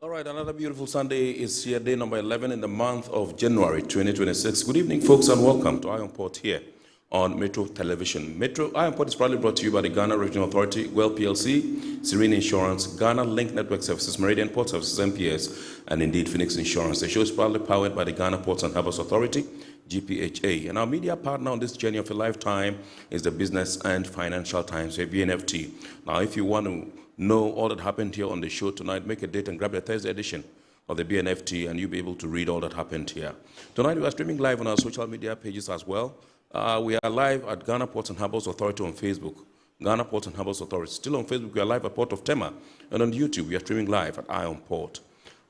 All right, another beautiful Sunday is here, day number 11 in the month of January 2026. Good evening, folks, and welcome to Iron Port here on Metro Television. Iron Port is proudly brought to you by the Ghana Regional Authority, Well PLC, Serene Insurance, Ghana Link Network Services, Meridian Port Services, MPS, and indeed Phoenix Insurance. The show is proudly powered by the Ghana Ports and Harbours Authority, GPHA. And our media partner on this journey of a lifetime is the Business and Financial Times, a BNFT. Now, if you want to know all that happened here on the show tonight, make a date and grab the Thursday edition of the BNFT, and you'll be able to read all that happened here. Tonight, we are streaming live on our social media pages as well. We are live at Ghana Ports and Harbours Authority on Facebook. Ghana Ports and Harbours Authority. Still on Facebook, we are live at Port of Tema. And on YouTube, we are streaming live at Iron Port.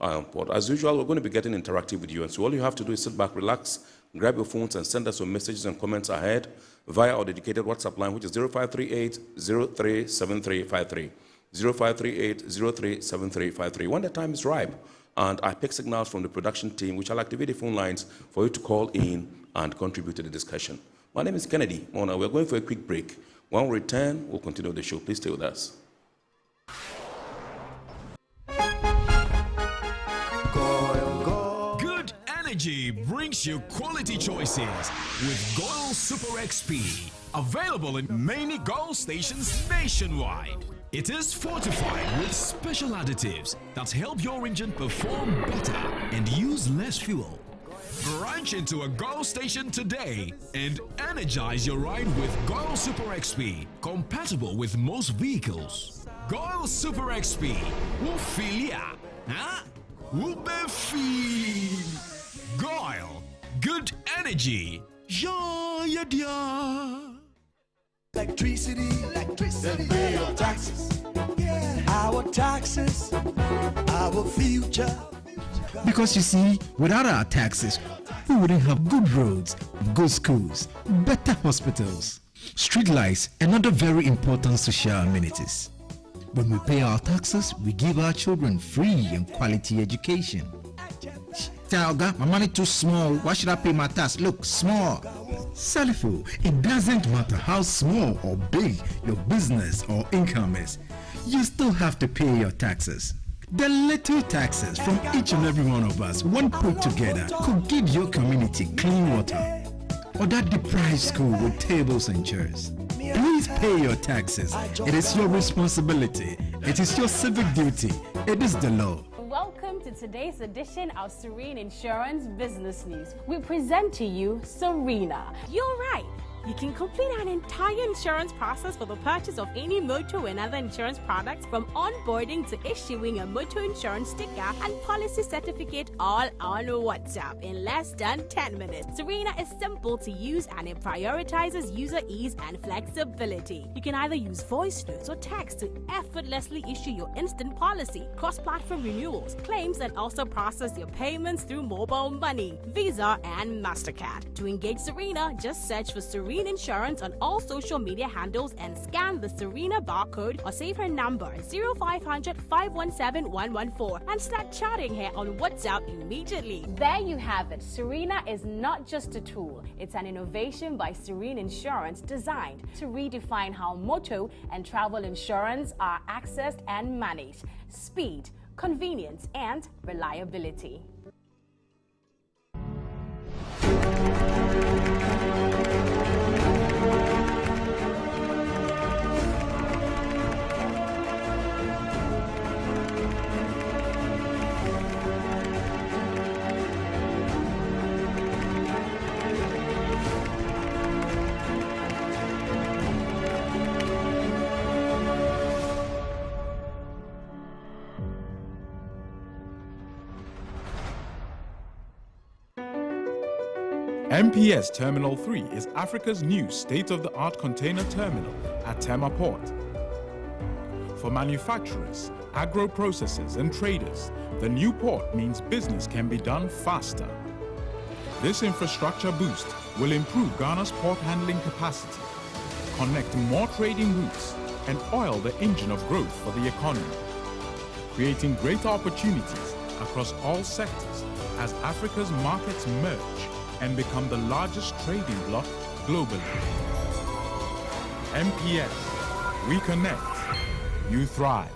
As usual, we're going to be getting interactive with you. And so all you have to do is sit back, relax, grab your phones, and send us some messages and comments ahead via our dedicated WhatsApp line, which is 0538-037353. 0538-037353. When the time is ripe, and I pick signals from the production team, which I'll activate the phone lines for you to call in and contribute to the discussion. My name is Kennedy Mona. We're going for a quick break. When we return, we'll continue the show. Please stay with us. Good energy brings you quality choices with Goil Super XP. Available in many Goil stations nationwide. It is fortified with special additives that help your engine perform better and use less fuel. Branch into a Goil station today and energize your ride with Goil Super XP, compatible with most vehicles. Goil Super XP, Wufilia, huh? Wubefeel. Goil, good energy. Ja, ya, dia. Electricity, then pay your taxes. Yeah. Our taxes, our future. Because you see, without our taxes, we wouldn't have good roads, good schools, better hospitals, street lights, and other very important social amenities. When we pay our taxes, we give our children free and quality education. Talga, my money too small. Why should I pay my tax? Look, small. Salifo, it doesn't matter how small or big your business or income is. You still have to pay your taxes. The little taxes from each and every one of us, when put together, could give your community clean water or that deprived school with tables and chairs. Please pay your taxes. It is your responsibility. It is your civic duty. It is the law. Welcome to today's edition of Serene Insurance Business News. We present to you Serena. You're right. You can complete an entire insurance process for the purchase of any motor and other insurance products, from onboarding to issuing a motor insurance sticker and policy certificate, all on WhatsApp in less than 10 minutes. Serena is simple to use and it prioritizes user ease and flexibility. You can either use voice notes or text to effortlessly issue your instant policy, cross-platform renewals, claims, and also process your payments through mobile money, Visa, and MasterCard. To engage Serena, just search for Serena Insurance on all social media handles and scan the Serena barcode or save her number 0500 517 114 and start chatting her on WhatsApp immediately. There you have it. Serena is not just a tool, it's an innovation by Serene Insurance designed to redefine how motor and travel insurance are accessed and managed. Speed, convenience, and reliability. MPS Terminal 3 is Africa's new state-of-the-art container terminal at Tema Port. For manufacturers, agro-processors and traders, the new port means business can be done faster. This infrastructure boost will improve Ghana's port handling capacity, connect more trading routes, and oil the engine of growth for the economy, creating greater opportunities across all sectors as Africa's markets merge and become the largest trading bloc globally. MPS, we connect, you thrive.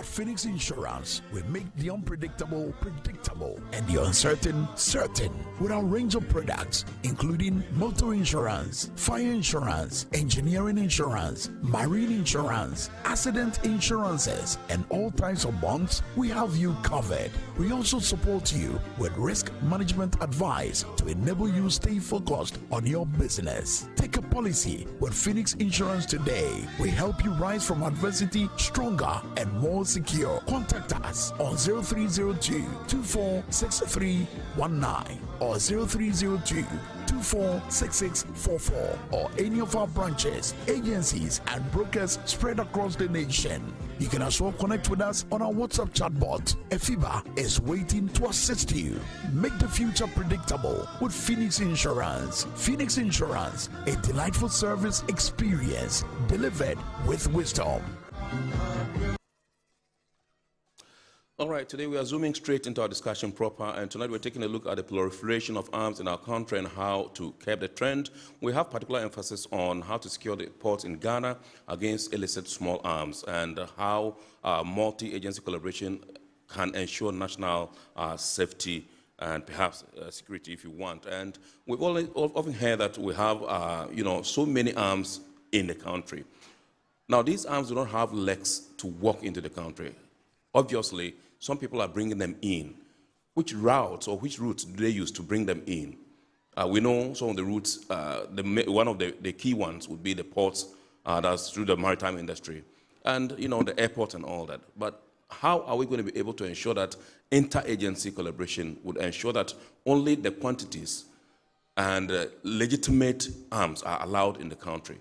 Phoenix Insurance, we make the unpredictable predictable and the uncertain certain with our range of products, including motor insurance, fire insurance, engineering insurance, marine insurance, accident insurances, and all types of bonds. We have you covered. We also support you with risk management advice to enable you stay focused on your business. Take a policy with Phoenix Insurance today. We help you rise from adversity stronger and more secure. Contact us on 0302 246319 or 0302 246644 or any of our branches, agencies, and brokers spread across the nation. You can as well connect with us on our WhatsApp chatbot. Efiba is waiting to assist you. Make the future predictable with Phoenix Insurance. Phoenix Insurance, a delightful service experience delivered with wisdom. All right, today we are zooming straight into our discussion proper, and tonight we're taking a look at the proliferation of arms in our country and how to curb the trend. We have particular emphasis on how to secure the ports in Ghana against illicit small arms and how multi-agency collaboration can ensure national safety and perhaps security if you want. And we've often heard that we have, so many arms in the country. Now, these arms do not have legs to walk into the country. Obviously, some people are bringing them in. Which routes or which routes do they use to bring them in? We know some of the routes, one of the key ones would be the ports, that's through the maritime industry, and the airport and all that. But how are we going to be able to ensure that interagency collaboration would ensure that only the quantities and legitimate arms are allowed in the country?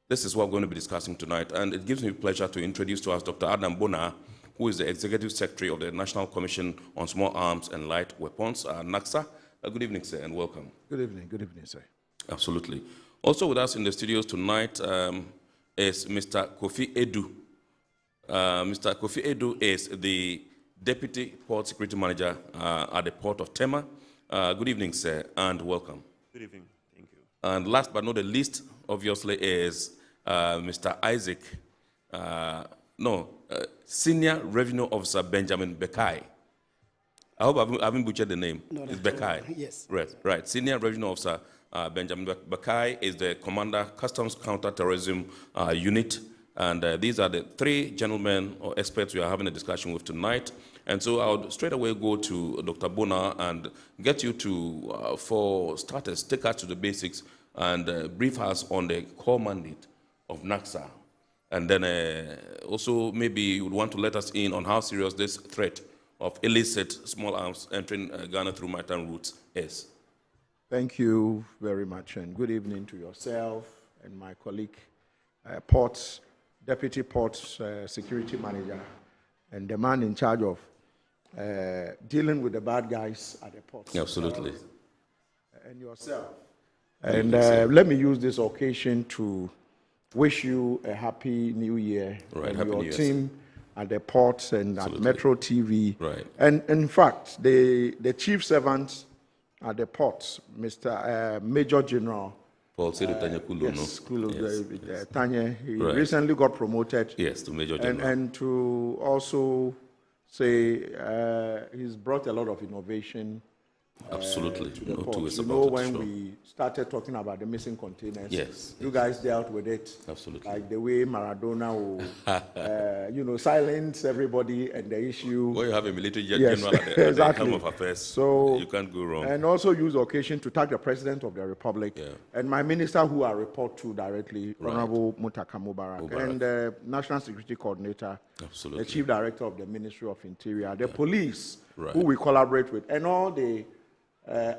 This is what we're going to be discussing tonight, and it gives me pleasure to introduce to us Dr. Adam Bona, who is the Executive Secretary of the National Commission on Small Arms and Light Weapons, NACSA. Good evening, sir, and welcome. Good evening, sir. Absolutely. Also with us in the studios tonight is Mr. Kofi Edu. Mr. Kofi Edu is the Deputy Port Security Manager at the Port of Tema. Good evening, sir, and welcome. Good evening. Thank you. And last but not the least, obviously, is Mr. Isaac, Senior Revenue Officer Benjamin Bekai. I hope I haven't butchered the name. No, it's Bekai. Yes. Right. Senior Revenue Officer Benjamin Bekai is the Commander Customs Counter-Terrorism Unit. And these are the three gentlemen or experts we are having a discussion with tonight. And so I would straight away go to Dr. Bona and get you to, for starters, take us to the basics and brief us on the core mandate of NACSA. And then also maybe you would want to let us in on how serious this threat of illicit small arms entering Ghana through maritime routes is. Thank you very much, and good evening to yourself and my colleague, Deputy Port Security Manager, and the man in charge of dealing with the bad guys at the ports. Absolutely. And yourself. And let me use this occasion to wish you a happy new year, right, and happy your new year, team at the ports and absolutely, at Metro TV. Right. And in fact, the chief servant at the ports, Mr. Major General Paul Tanya Kulu, Tanya, he right, recently got promoted. Yes, to Major General. And to also say he's brought a lot of innovation. Absolutely. To the no ports. two ways You about know, it, when sure, we started talking about the missing containers, yes, you guys dealt with it. Absolutely. Like the way Maradona will, silence everybody and the issue. Well, you have a military Yes, general at the exactly. helm of affairs, So you can't go wrong. And also use the occasion to thank the President of the Republic and my minister, who I report to directly, Right. Honorable Mutaka Mubarak, and the National Security Coordinator, Absolutely. the Chief Director of the Ministry of Interior, the police, Right. who we collaborate with, and all the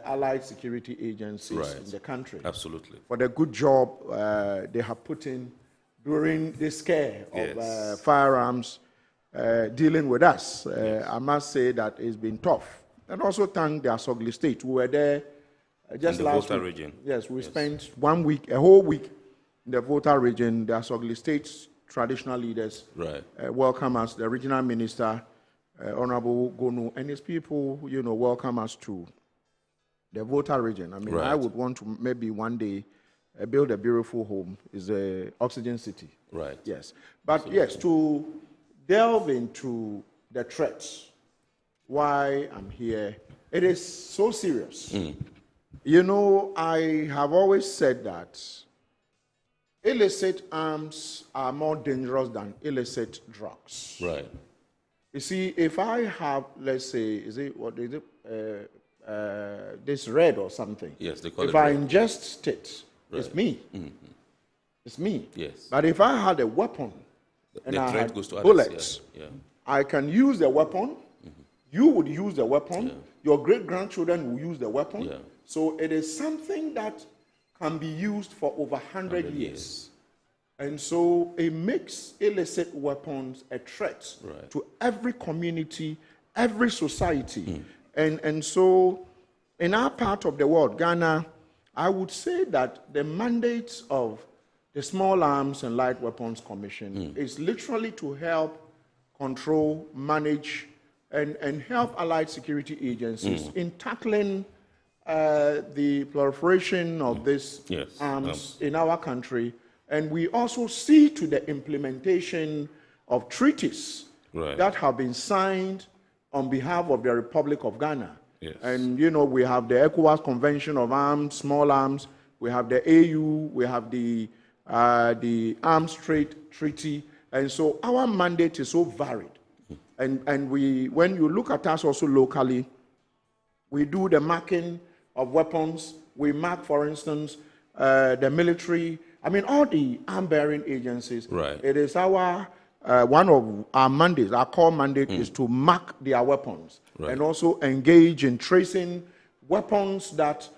allied security agencies Right. in the country. Absolutely. For the good job they have put in during this scare of Yes. firearms dealing with us. I must say that it's been tough. And also thank the Asogli State, who were there just in the last Volta week. region. Yes, we spent 1 week, a whole week in the Volta region. The Asogli State's traditional leaders Right. welcome us. The regional minister, Honorable Gonu, and his people, welcome us to the Volta region. I mean, Right. I would want to maybe one day build a beautiful home. It's a oxygen city. Right. Yes. But yes, to delve into the threats, why I'm here, it is so serious. You know, I have always said that illicit arms are more dangerous than illicit drugs. Right. You see, if I have, let's say, this red or something. Yes, they call it If I red. ingest it, it's Right. me. It's me. Yes. But if I had a weapon and The I threat had goes to others, bullets, yeah. I can use the weapon. You would use the weapon. Your great-grandchildren will use the weapon. Yeah. So it is something that can be used for over 100 years. And so it makes illicit weapons a threat to every community, every society. And so in our part of the world, Ghana, I would say that the mandate of the Small Arms and Light Weapons Commission is literally to help control, manage, and help allied security agencies in tackling the proliferation of these arms in our country. And we also see to the implementation of treaties that have been signed on behalf of the Republic of Ghana. And, you know, we have the ECOWAS Convention of Arms, Small Arms, we have the AU, we have the Arms Trade Treaty. And so our mandate is so varied. And we, when you look at us also locally, we do the marking of weapons. We mark, for instance, the military. I mean, all the arm-bearing agencies. It is our one of our mandates. Our core mandate is to mark their weapons and also engage in tracing weapons that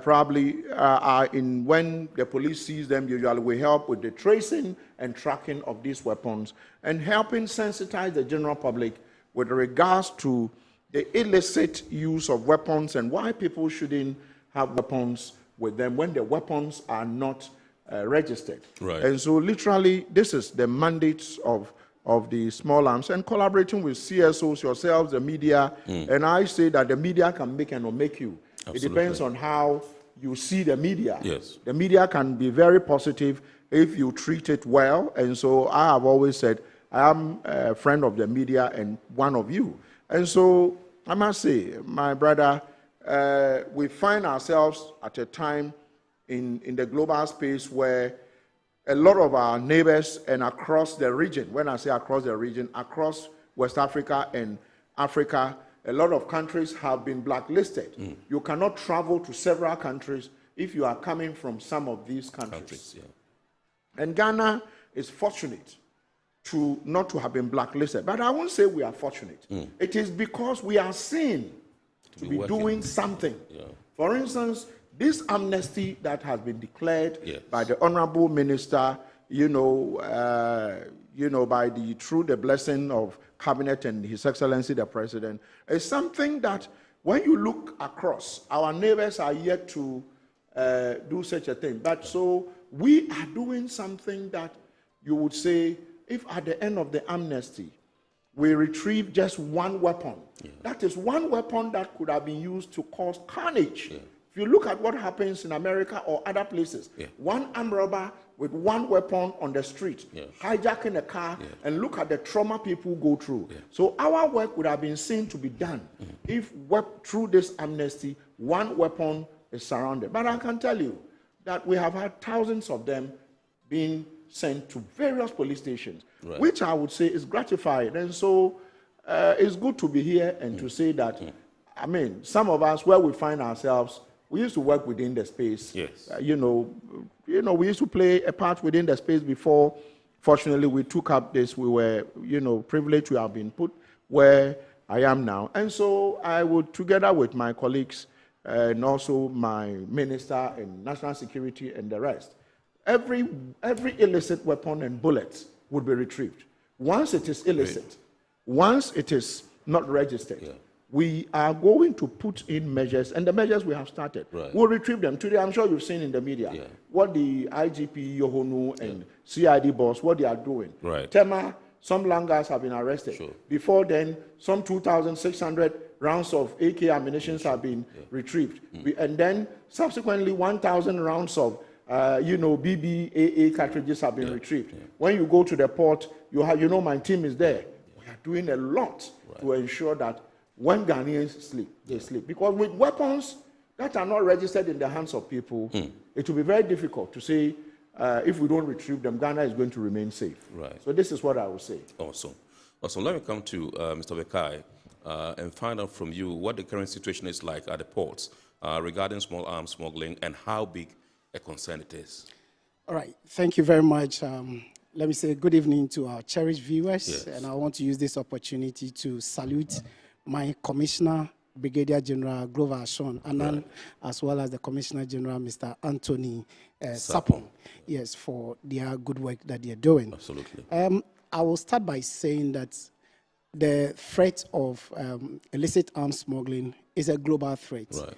probably are in. When the police sees them, usually we help with the tracing and tracking of these weapons and helping sensitize the general public with regards to the illicit use of weapons and why people shouldn't have weapons with them when the weapons are not registered. And so literally this is the mandate of the Small Arms, and collaborating with CSOs, yourselves, the media. And I say that the media can make and or make you. It depends on how you see the media. The media can be very positive if you treat it well. And so I have always said, I am a friend of the media and one of you. And so I must say, my brother, we find ourselves at a time in the global space where a lot of our neighbors and across the region, when I say across the region, across West Africa and Africa, a lot of countries have been blacklisted. You cannot travel to several countries if you are coming from some of these countries. And Ghana is fortunate to not to have been blacklisted. But I won't say we are fortunate. It is because we are seen to be doing something. For instance, this amnesty that has been declared by the Honorable Minister, through the blessing of Cabinet and His Excellency the President, is something that when you look across, our neighbors are yet to do such a thing. But so we are doing something that you would say, if at the end of the amnesty, we retrieve just one weapon, that is one weapon that could have been used to cause carnage. If you look at what happens in America or other places, one armed robber with one weapon on the street, hijacking a car, and look at the trauma people go through. So our work would have been seen to be done if through this amnesty, one weapon is surrounded. But I can tell you that we have had thousands of them being sent to various police stations, which I would say is gratifying. And so it's good to be here and to say that, I mean, some of us, where we find ourselves, we used to work within the space. We used to play a part within the space before. Fortunately, we took up this. We were, privileged to have been put where I am now. And so I would, together with my colleagues and also my minister in national security and the rest, every illicit weapon and bullet would be retrieved. Once it is illicit, once it is not registered, we are going to put in measures, and the measures we have started. We'll retrieve them. Today, I'm sure you've seen in the media what the IGP, Yohonu, and CID boss, what they are doing. Tema, some langars have been arrested. Before then, some 2,600 rounds of AK ammunition have been retrieved. And then, subsequently, 1,000 rounds of BBAA cartridges have been retrieved. When you go to the port, my team is there. doing a lot to ensure that when Ghanaians sleep, they sleep. Because with weapons that are not registered in the hands of people, it will be very difficult to say if we don't retrieve them, Ghana is going to remain safe. Right. So this is what I would say. Awesome. Awesome. Let me come to Mr. Bekai and find out from you what the current situation is like at the ports regarding small arms smuggling and how big a concern it is. All right. Thank you very much. Let me say good evening to our cherished viewers. Yes. And I want to use this opportunity to salute my Commissioner, Brigadier General Grover Ashon Anan, as well as the Commissioner General, Mr. Anthony Sapong, yes, for their good work that they're doing. Absolutely. I will start by saying that the threat of illicit arms smuggling is a global threat. Right.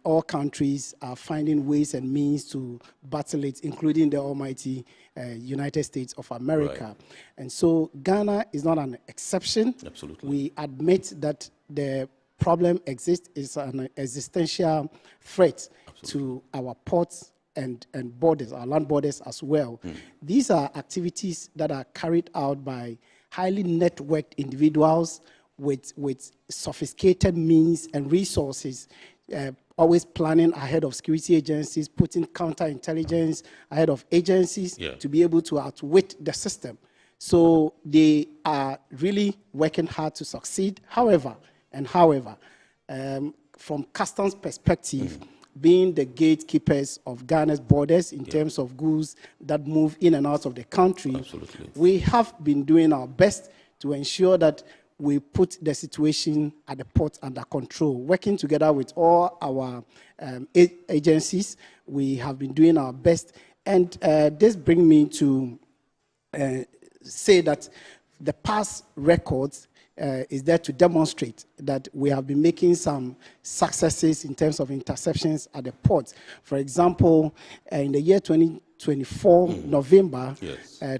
All countries are finding ways and means to battle it, including the almighty United States of America. Right. And so Ghana is not an exception. Absolutely. We admit that the problem exists, is an existential threat to our ports and borders, our land borders as well. These are activities that are carried out by highly networked individuals with sophisticated means and resources, always planning ahead of security agencies, putting counterintelligence ahead of agencies to be able to outwit the system. So they are really working hard to succeed. However, from customs perspective, being the gatekeepers of Ghana's borders in terms of goods that move in and out of the country, we have been doing our best to ensure that we put the situation at the port under control. Working together with all our agencies, we have been doing our best. And this brings me to say that the past records is there to demonstrate that we have been making some successes in terms of interceptions at the port. For example, in the year 2024, November,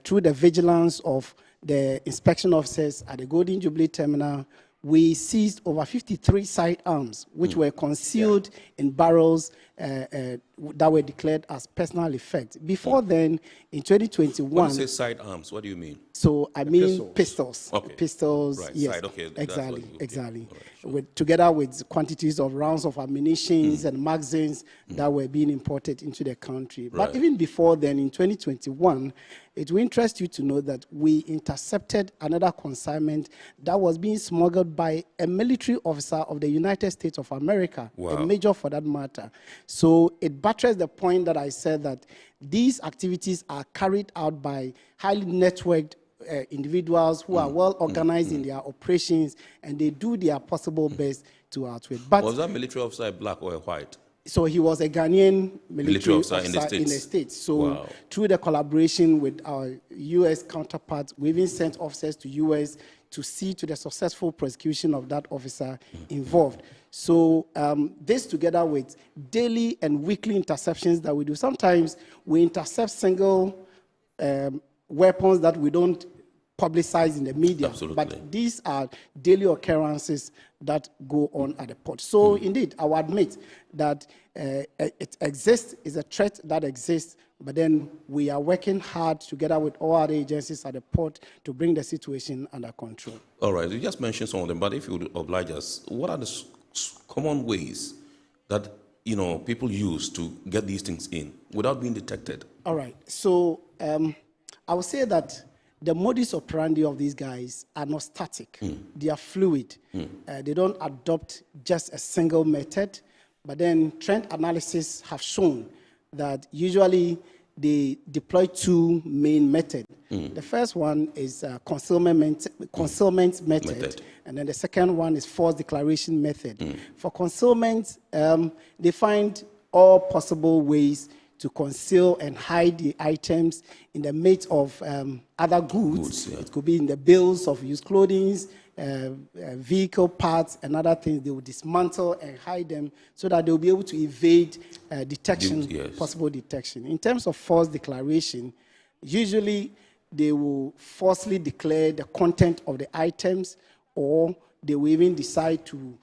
through the vigilance of the inspection officers at the Golden Jubilee Terminal, we seized over 53 sidearms, which were concealed in barrels that were declared as personal effect. Before then, in 2021... When you say sidearms, what do you mean? So I mean pistols. Okay. Pistols, right. yes. Side, okay. Exactly, Okay. exactly. All right, sure. Together with quantities of rounds of ammunition and magazines that were being imported into the country. Right. But even before then, in 2021, it will interest you to know that we intercepted another consignment that was being smuggled by a military officer of the United States of America, a major for that matter. So it buttressed the point that I said that these activities are carried out by highly networked individuals who are well organized in their operations, and they do their possible best to outwit. But was that military officer black or white? So he was a Ghanaian military officer in the States. So through the collaboration with our U.S. counterparts, we even sent officers to U.S. to see to the successful prosecution of that officer involved. So this together with daily and weekly interceptions that we do. Sometimes we intercept single weapons that we don't publicize in the media. Absolutely. But these are daily occurrences that go on at the port. So indeed, I will admit that it exists, is a threat that exists, but then we are working hard together with all other agencies at the port to bring the situation under control. All right, you just mentioned some of them, but if you would oblige us, what are the common ways that people use to get these things in without being detected? All right, so I would say that the modus operandi of these guys are not static. They are fluid. They don't adopt just a single method, but then trend analysis have shown that usually they deploy two main methods. The first one is concealment method, and then the second one is false declaration method. For concealment, they find all possible ways to conceal and hide the items in the midst of other goods. It could be in the bills of used clothing, vehicle parts, and other things. They will dismantle and hide them so that they will be able to evade detection, possible detection. In terms of false declaration, usually they will falsely declare the content of the items, or they will even decide to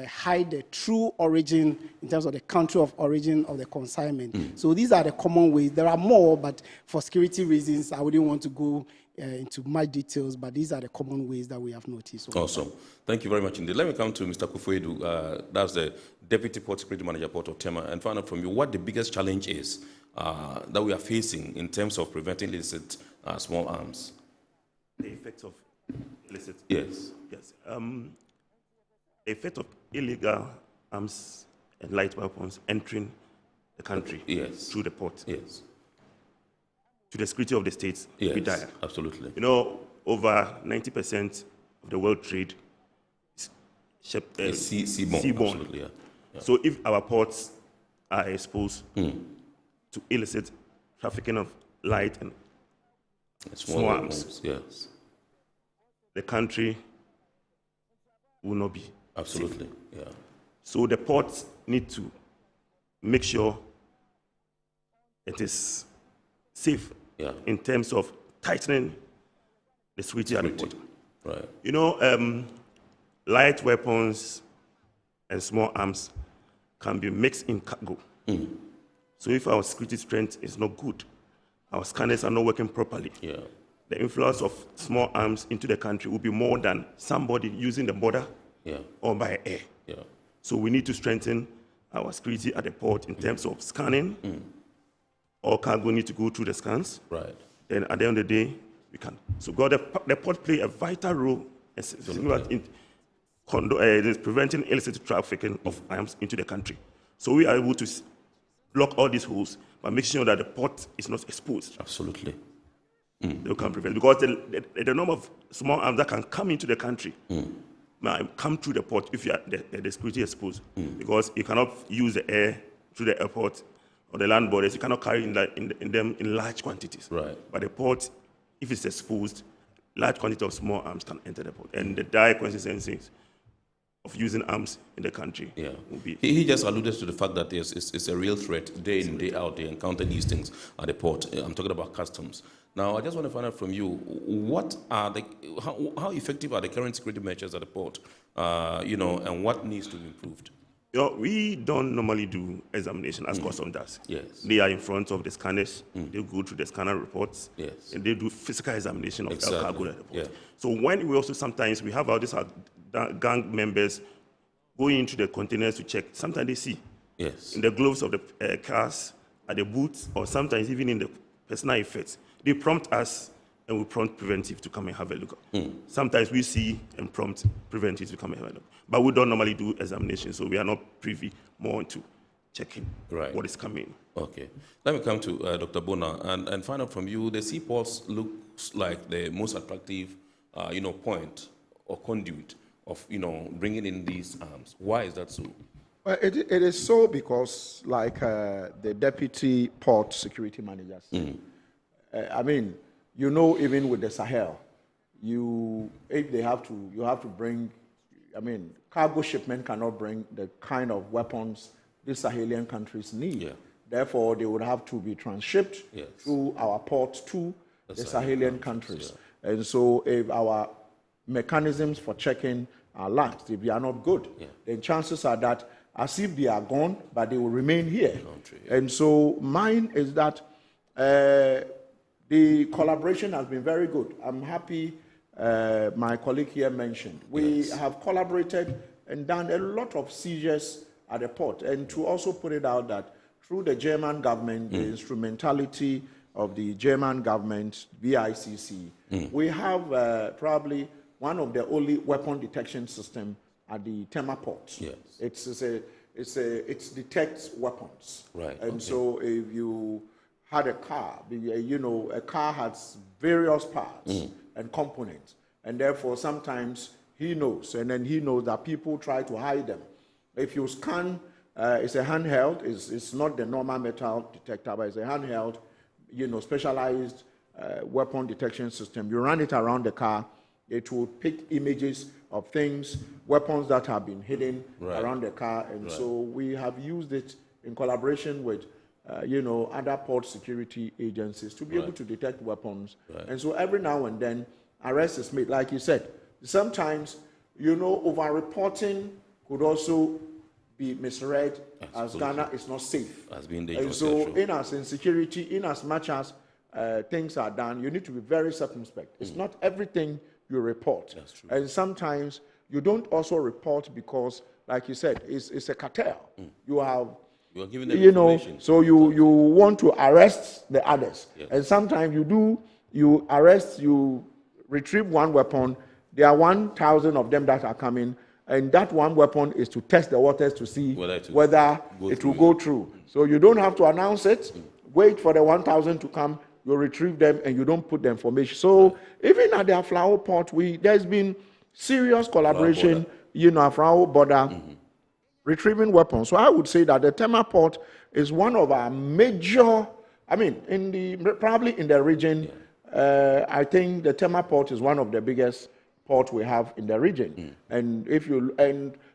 hide the true origin in terms of the country of origin of the consignment. So these are the common ways. There are more, but for security reasons, I wouldn't want to go into much details, but these are the common ways that we have noticed. Awesome. Thank you very much indeed. Let me come to Mr. Kufuedu. That's the Deputy Port Security Manager, Port of Tema, and find out from you what the biggest challenge is that we are facing in terms of preventing illicit small arms. The effects of illicit? Yes. Yes. The effect of illegal arms and light weapons entering the country through the port. Yes. To the security of the states, be dire. Absolutely. You know, over 90% of the world trade is seaborne. Absolutely, yeah. So if our ports are exposed to illicit trafficking of light and small arms, yes, the country will not be absolutely safe. Yeah. So the ports need to make sure it is safe in terms of tightening the security at the port. Right. You know, light weapons and small arms can be mixed in cargo. So if our security strength is not good, our scanners are not working properly, the influence of small arms into the country will be more than somebody using the border or by air. So we need to strengthen our security at the port in terms of scanning. All cargo need to go through the scans. Right. Then at the end of the day, we can. So the port play a vital role in preventing illicit trafficking of arms into the country. So we are able to block all these holes by making sure that the port is not exposed. Absolutely. They can prevent, because the number of small arms that can come into the country might come through the port if you are the security exposed, because you cannot use the air through the airport or the land borders. You cannot carry them in large quantities. Right. But the port, if it's exposed, large quantity of small arms can enter the port, and the dire consequences of using arms in the country will be. He just alluded to the fact that it's a real threat day in, day out. They encounter these things at the port. I'm talking about customs. Now, I just want to find out from you, what are how effective are the current security measures at the port, and what needs to be improved? We don't normally do examination as customs does. Yes. They are in front of the scanners. They go through the scanner reports. Yes. And they do physical examination of our cargo at the port. Yeah. So when we also sometimes we have all these gang members going into the containers to check. Sometimes they see in the gloves of the cars, at the boots, or sometimes even in the personal effects. They prompt us, and we prompt preventive to come and have a look. Sometimes we see and prompt preventive to come and have a look. But we don't normally do examinations, so we are not privy more to checking what is coming. Okay. Let me come to Dr. Bona and find out from you, the seaports looks like the most attractive, point or conduit of, bringing in these arms. Why is that so? Well, it is so because, like the Deputy Port Security Managers, even with the Sahel, you have to bring, cargo shipment cannot bring the kind of weapons these Sahelian countries need. Yeah. Therefore, they would have to be transshipped through our ports to the Sahelian countries. Yeah. And so if our mechanisms for checking are lax, if they are not good, then chances are that as if they are gone, but they will remain here. And so mine is that the collaboration has been very good. I'm happy my colleague here mentioned. We have collaborated and done a lot of seizures at the port. And to also put it out that through the German government, the instrumentality of the German government, BICC, we have probably one of the only weapon detection system at the Tema port. Yes. It detects weapons. Right. And so if you had a car, a car has various parts and components, and therefore sometimes he knows, and then he knows that people try to hide them. If you scan, it's a handheld, it's not the normal metal detector, but it's a handheld, specialized weapon detection system. You run it around the car, it will pick images of things, weapons that have been hidden around the car, and so we have used it in collaboration with other port security agencies to be able to detect weapons. And so every now and then, arrest is made. Like you said, sometimes, over-reporting could also be misread as Ghana is not safe. As being dangerous. And so in security, in as much as things are done, you need to be very circumspect. It's not everything you report. That's true. And sometimes you don't also report because, like you said, it's a cartel. You are giving them information. So you want to arrest the others. Yes. And sometimes you arrest, you retrieve one weapon. There are 1,000 of them that are coming. And that one weapon is to test the waters to see whether it will go through. So you don't have to announce it. Wait for the 1,000 to come. You retrieve them and you don't put the information. So even at the flower port, there's been serious collaboration, at our border, retrieving weapons. So I would say that the Tema port is one of our major, probably in the region, I think the Tema port is one of the biggest port we have in the region. And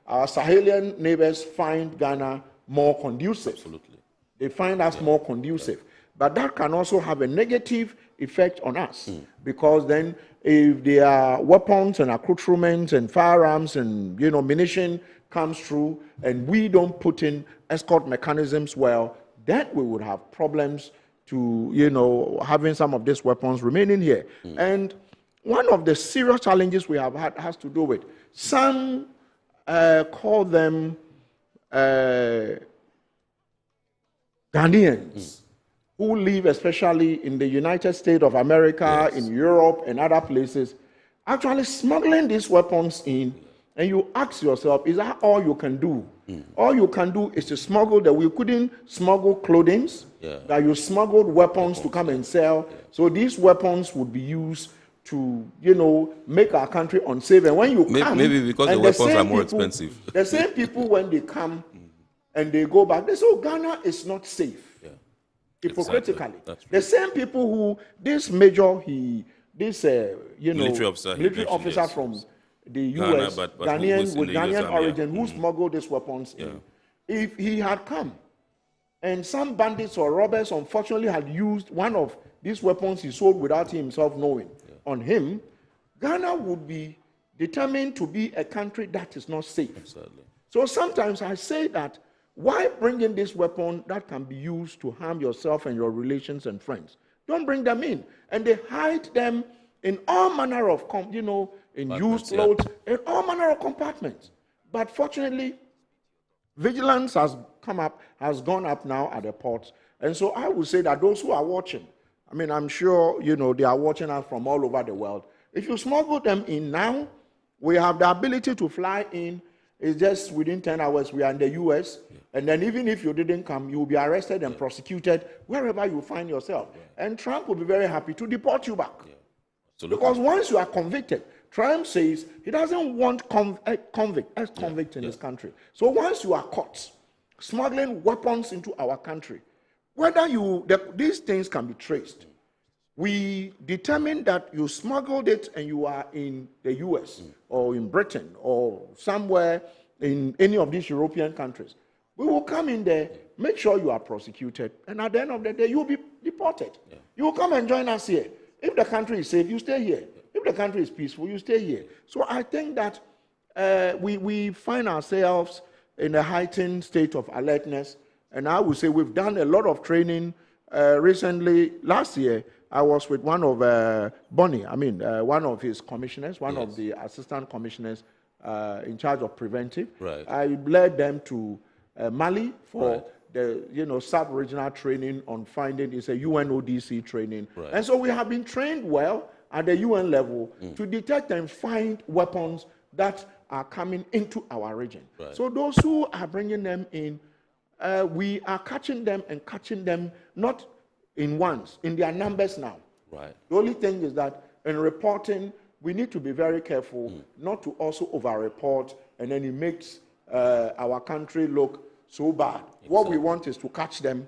our Sahelian neighbors find Ghana more conducive. Absolutely. They find us more conducive. But that can also have a negative effect on us, because then if there are weapons and accoutrements and firearms and munition comes through and we don't put in escort mechanisms well, then we would have problems to having some of these weapons remaining here. And one of the serious challenges we have had has to do with some call them Ghanaians who live especially in the United States of America, in Europe and other places, actually smuggling these weapons in. And you ask yourself, is that all you can do? All you can do is to smuggle we couldn't smuggle clothing, that you smuggled weapons to come and sell. So these weapons would be used to, make our country unsafe. And when you come, maybe because the weapons are more expensive. The same people, when they come and they go back, they say, oh, Ghana is not safe. Hypocritically. Exactly. The same people who, this military officer from the US, but Ghanaian with Ghanaian origin, who Mm-hmm. smuggled these weapons in. If he had come and some bandits or robbers unfortunately had used one of these weapons he sold without himself knowing on him, Ghana would be determined to be a country that is not safe. Absolutely. So sometimes I say that, why bring in this weapon that can be used to harm yourself and your relations and friends? Don't bring them in. And they hide them in all manner of, in used clothes, in all manner of compartments. But fortunately, vigilance has gone up now at the ports. And so I would say that those who are watching, I'm sure, they are watching us from all over the world. If you smuggle them in now, we have the ability to fly in. It's just within 10 hours, we are in the US. And then even if you didn't come, you will be arrested and prosecuted wherever you find yourself. And Trump will be very happy to deport you back. Because once you are convicted, Trump says he doesn't want ex-convict in his country. So once you are caught smuggling weapons into our country, whether these things can be traced. We determine that you smuggled it and you are in the US or in Britain or somewhere in any of these European countries. We will come in there, make sure you are prosecuted, and at the end of the day, you will be deported. You will come and join us here. If the country is safe, you stay here. If the country is peaceful, you stay here. So I think that we find ourselves in a heightened state of alertness, and I would say we've done a lot of training. Recently, last year, I was with one of Bonnie, one of his commissioners, one of the assistant commissioners in charge of preventive. Right. I led them to Mali for the sub-regional training on finding. It's a UNODC training. Right. And so we have been trained well at the UN level to detect and find weapons that are coming into our region. Right. So those who are bringing them in, we are catching them not in ones, in their numbers now. Right. The only thing is that in reporting, we need to be very careful not to also over-report, and then it makes our country look so bad. Exactly. What we want is to catch them,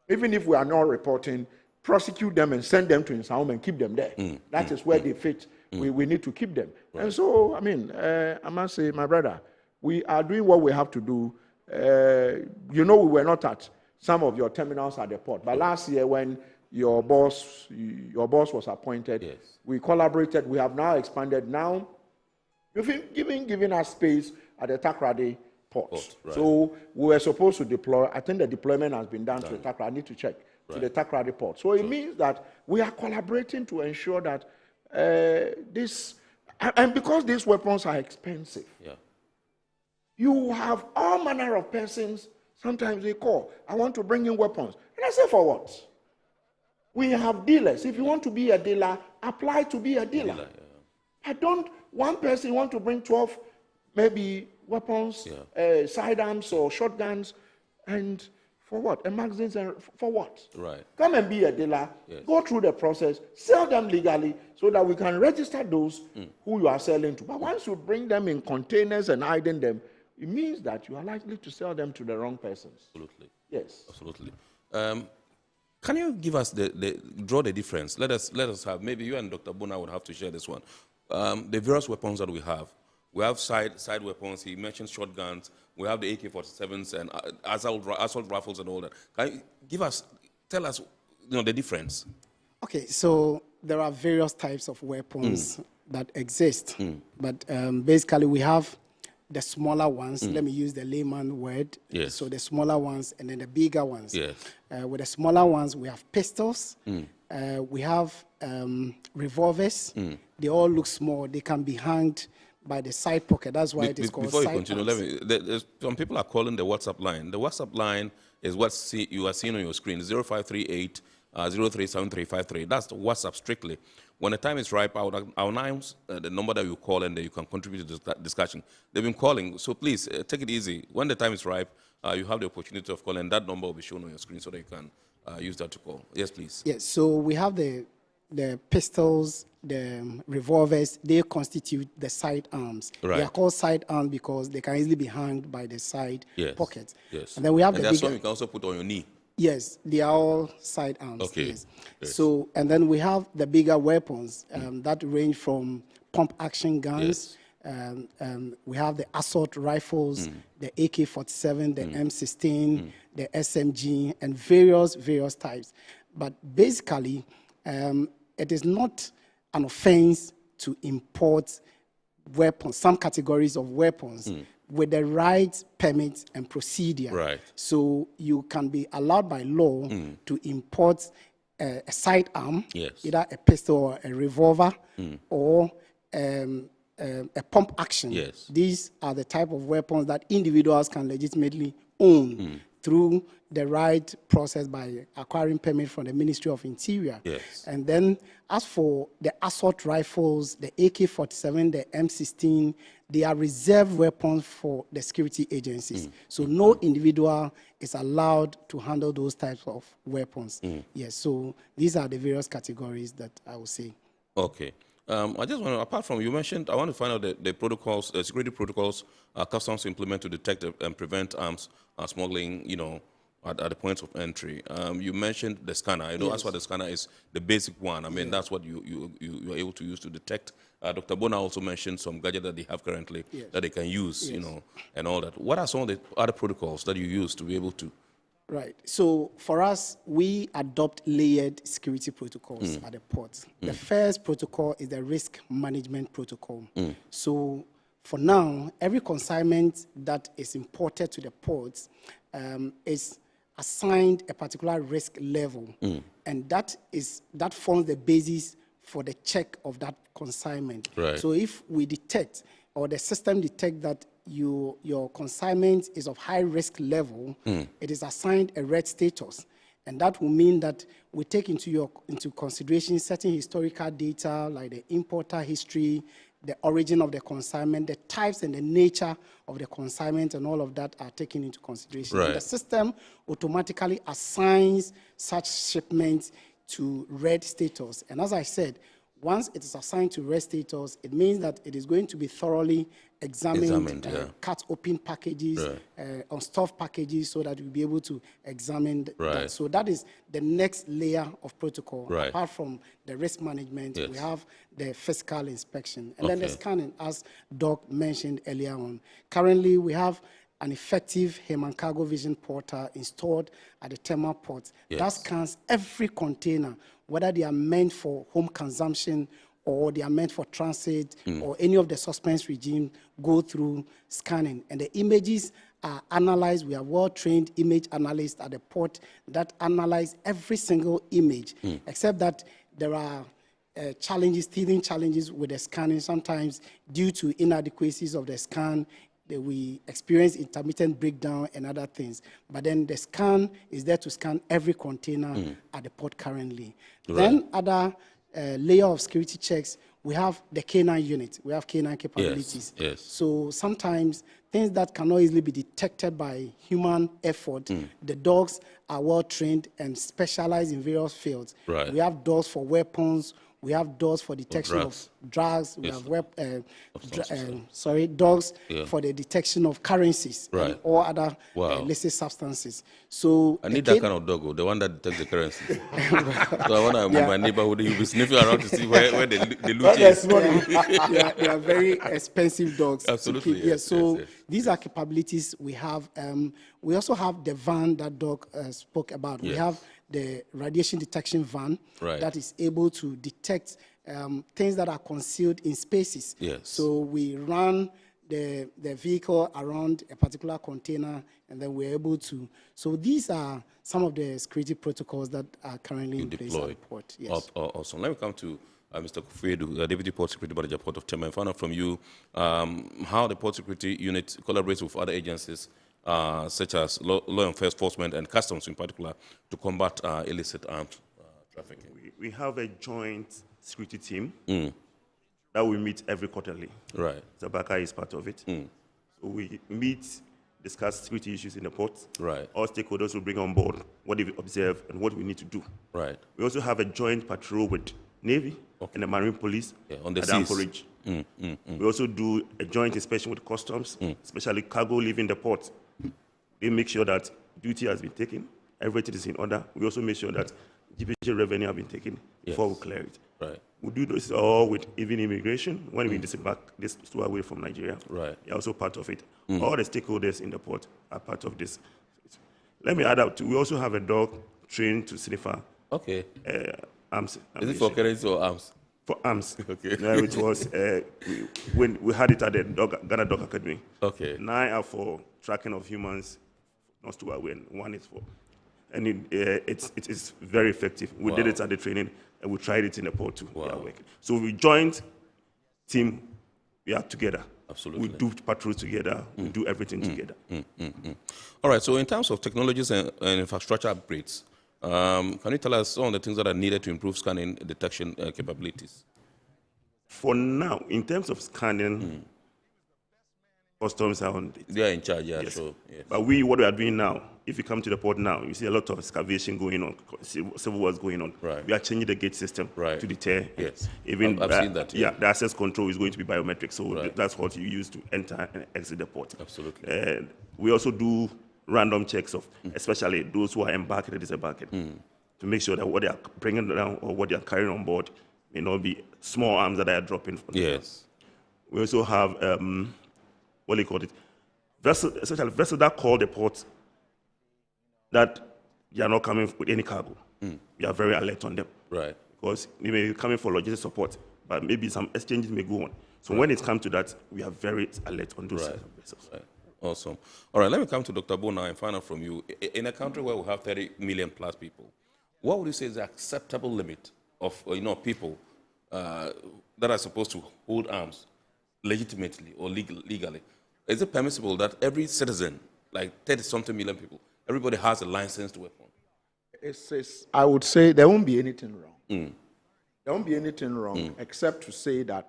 even if we are not reporting, prosecute them and send them to Insaum and keep them there. That is where they fit. We need to keep them. Right. And so, I must say, my brother, we are doing what we have to do. We were not at some of your terminals at the port. But last year when your boss was appointed, we collaborated. We have now expanded. Now, you've given us space at the Takoradi port. Right. So we were supposed to deploy. I think the deployment has been done to the Takoradi. I need to check. to the TACRA report. So it means that we are collaborating to ensure that this, and because these weapons are expensive, you have all manner of persons. Sometimes they call, I want to bring in weapons. And I say, for what? We have dealers. If you want to be a dealer, apply to be a dealer. I don't, one person want to bring 12, maybe weapons, sidearms or shotguns, and for what? And magazines, and for what? Right. Come and be a dealer, go through the process, sell them legally so that we can register those who you are selling to. But once you bring them in containers and hiding them, it means that you are likely to sell them to the wrong persons. Absolutely. Yes. Absolutely. Can you give us draw the difference? Let us have, maybe you and Dr. Bona would have to share this one. The various weapons that we have. We have side weapons. He mentioned shotguns. We have the AK-47s and assault rifles and all that. Can you tell us, the difference? Okay, so there are various types of weapons that exist, but basically we have the smaller ones. Let me use the layman word. Yes. So the smaller ones and then the bigger ones. Yes. With the smaller ones, we have pistols. We have revolvers. They all look small. They can be hanged by the side pocket. That's why it is called before side you continue, some people are calling the WhatsApp line. The WhatsApp line is what you are seeing on your screen, 0538 037353. That's the WhatsApp strictly. When the time is ripe, I'll announce the number that you call and then you can contribute to the discussion. They've been calling, so please take it easy. When the time is ripe, you have the opportunity of calling. That number will be shown on your screen so that you can use that to call. Yes, please. Yes, so we have the pistols, the revolvers. They constitute the side arms. Right. They are called side arms because they can easily be hanged by the side pockets. Yes. And then we have and the there's bigger. some you can also put on your knee. Yes, they are all side arms. Okay. Yes. Yes. So, and then we have the bigger weapons that range from pump action guns. We have the assault rifles, the AK-47, the M16, the SMG, and various types. But basically, it is not an offense to import weapons, some categories of weapons, with the right permit and procedure. Right. So you can be allowed by law to import a sidearm, either a pistol or a revolver, or a pump action. Yes. These are the type of weapons that individuals can legitimately own through the right process by acquiring permit from the Ministry of Interior. Yes. And then as for the assault rifles, the AK-47, the M16, they are reserved weapons for the security agencies. So no individual is allowed to handle those types of weapons. Yes, so these are the various categories that I would say. Okay. I just want to, apart from, you mentioned, I want to find out the protocols, security protocols customs implement to detect and prevent arms smuggling, at the points of entry. You mentioned the scanner. I know that's what the scanner is, the basic one. I mean, that's what you are able to use to detect. Dr. Bona also mentioned some gadget that they have currently that they can use, and all that. What are some of the other protocols that you use to be able to? Right. So for us, we adopt layered security protocols at the ports. The first protocol is the risk management protocol. So for now, every consignment that is imported to the ports is assigned a particular risk level, and that forms the basis for the check of that consignment. Right. So if we detect, or the system detect that your consignment is of high risk level, it is assigned a red status. And that will mean that we take into consideration certain historical data like the importer history, the origin of the consignment, the types and the nature of the consignment, and all of that are taken into consideration. Right. And the system automatically assigns such shipments to red status. And as I said, once it is assigned to red status, it means that it is going to be thoroughly examined cut open packages, unstuffed packages, so that we'll be able to examine that. So that is the next layer of protocol. Apart from the risk management, we have the physical inspection. And then the scanning, as Doc mentioned earlier on. Currently, we have an effective Human Cargo Vision portal installed at the Tema port that scans every container, whether they are meant for home consumption or they are meant for transit or any of the suspense regime, go through scanning. And the images are analyzed. We have well-trained image analysts at the port that analyze every single image, except that there are teething challenges with the scanning. Sometimes due to inadequacies of the scan, we experience intermittent breakdown and other things. But then the scan is there to scan every container at the port currently. Right. Then other layer of security checks, we have the K9 unit. We have K9 capabilities. Yes. So sometimes things that cannot easily be detected by human effort, the dogs are well trained and specialized in various fields. Right. We have dogs for weapons. We have dogs for detection of drugs. We Yes. have dogs Yeah. for the detection of currencies Right. and all other Wow. illicit substances. So I need that kind of dog, the one that detects the currency. So I want to in my neighborhood, you'll be sniffing around to see where the loot is. They are very expensive dogs. Absolutely, To keep. yes, So yes. these are capabilities we have. We also have the van that Doc spoke about. We Yes. have the radiation detection van Right. that is able to detect things that are concealed in spaces. Yes. So we run the vehicle around a particular container, and then we're able to. So these are some of the security protocols that are currently in place at the port. Yes. Awesome. Let me come to Mr. Kufedu, Deputy Port Security Manager, Port of Tema, and find out from you how the Port Security Unit collaborates with other agencies such as law enforcement and customs in particular to combat illicit arms trafficking. We have a joint security team that we meet every quarterly. Right. Zabaka is part of it. So we meet, discuss security issues in the port. Right. All stakeholders will bring on board what they've observed and what we need to do. Right. We also have a joint patrol with Navy and the Marine Police on the at seas. Anchorage. We also do a joint inspection with customs, especially cargo leaving the port. They make sure that duty has been taken, everything is in order. We also make sure that GPHA revenue has been taken before we clear it. Right. We do this all with even immigration when we disembark this store away from Nigeria. Right. They're also part of it. All the stakeholders in the port are part of this. Let me add up to, we also have a dog trained to sniffer arms. Is it for currency or arms? For arms. Okay. Which was, when we had it at the Ghana Dog Academy. Okay. 9 are for tracking of humans, not to when 1 is for. And it is very effective. We did it at the training, and we tried it in the port too. Wow. So we joined team, we are together. Absolutely. We do patrols together, we do everything together. All right, so in terms of technologies and infrastructure upgrades, can you tell us some of the things that are needed to improve scanning detection capabilities? For now, in terms of scanning, customs are on it. They are in charge, Yes. sure. Yes. But what we are doing now, if you come to the port now, you see a lot of excavation going on, civil wars going on. Right. We are changing the gate system to deter. Yes. Even I've seen that. Yeah, the access control is going to be biometric, so Right. that's what you use to enter and exit the port. Absolutely. We also do random checks of, especially those who are embarking and disembarking, to make sure that what they are bringing down or what they are carrying on board may not be small arms that they are dropping. Yes. We also have, what do you call it, essentially vessels that call the port that they are not coming with any cargo. We are very alert on them. Right. Because they may be coming for logistic support, but maybe some exchanges may go on. So when it comes to that, we are very alert on those vessels. Right. Awesome. All right, let me come to Dr. Bo now and find out from you. In a country where we have 30 million plus people, what would you say is the acceptable limit of people that are supposed to hold arms legitimately or legally? Is it permissible that every citizen, like 30-something million people, everybody has a licensed weapon? I would say there won't be anything wrong. There won't be anything wrong except to say that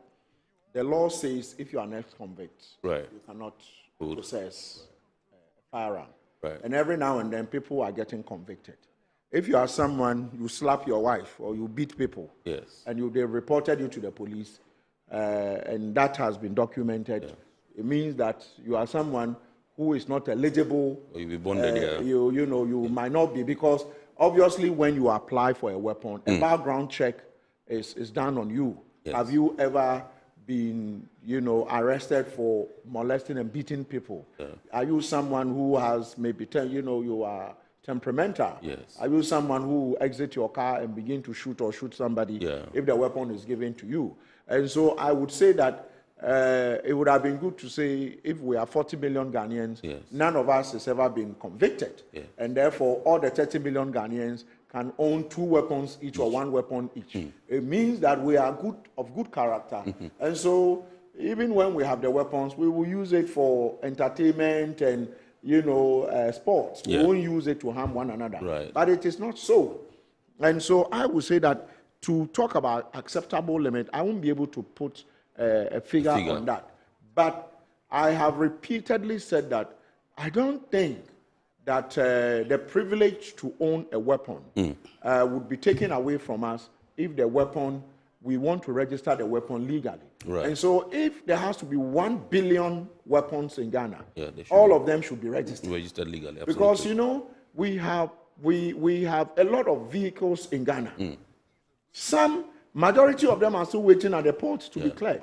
the law says if you are an ex-convict, right, you cannot possess a firearm. Right. And every now and then people are getting convicted. If you are someone, you slap your wife or you beat people, yes, and they reported you to the police, and that has been documented, it means that you are someone who is not eligible. Or you'll be bonded, you might not be, because obviously when you apply for a weapon, a background check is done on you. Yes. Have you ever been, arrested for molesting and beating people? Yeah. Are you someone who has maybe, you are temperamental? Yes. Are you someone who exit your car and begin to shoot somebody if the weapon is given to you? And so I would say that it would have been good to say if we are 40 million Ghanaians, none of us has ever been convicted. And therefore, all the 30 million Ghanaians can own 2 weapons each or 1 weapon each. It means that we are of good character. And so, even when we have the weapons, we will use it for entertainment and, sports. We won't use it to harm one another. But it is not so. And so, I would say that to talk about acceptable limit, I won't be able to put a figure on that. But I have repeatedly said that I don't think that the privilege to own a weapon would be taken away from us if the weapon, we want to register the weapon legally. And so if there has to be 1 billion weapons in Ghana, all of them should be registered. Registered legally, absolutely. Because, we have a lot of vehicles in Ghana. Majority of them are still waiting at the port to be cleared.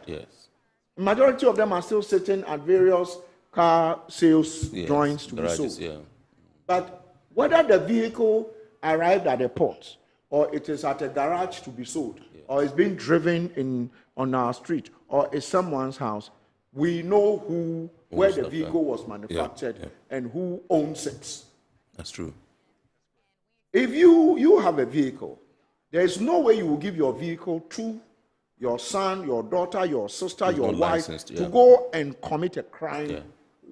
Majority of them are still sitting at various car sales joints to be sold. But whether the vehicle arrived at the port, or it is at a garage to be sold, or it's being driven on our street, or is someone's house, we know where the vehicle was manufactured and who owns it. That's true. If you have a vehicle, there is no way you will give your vehicle to your son, your daughter, your sister, your wife to go and commit a crime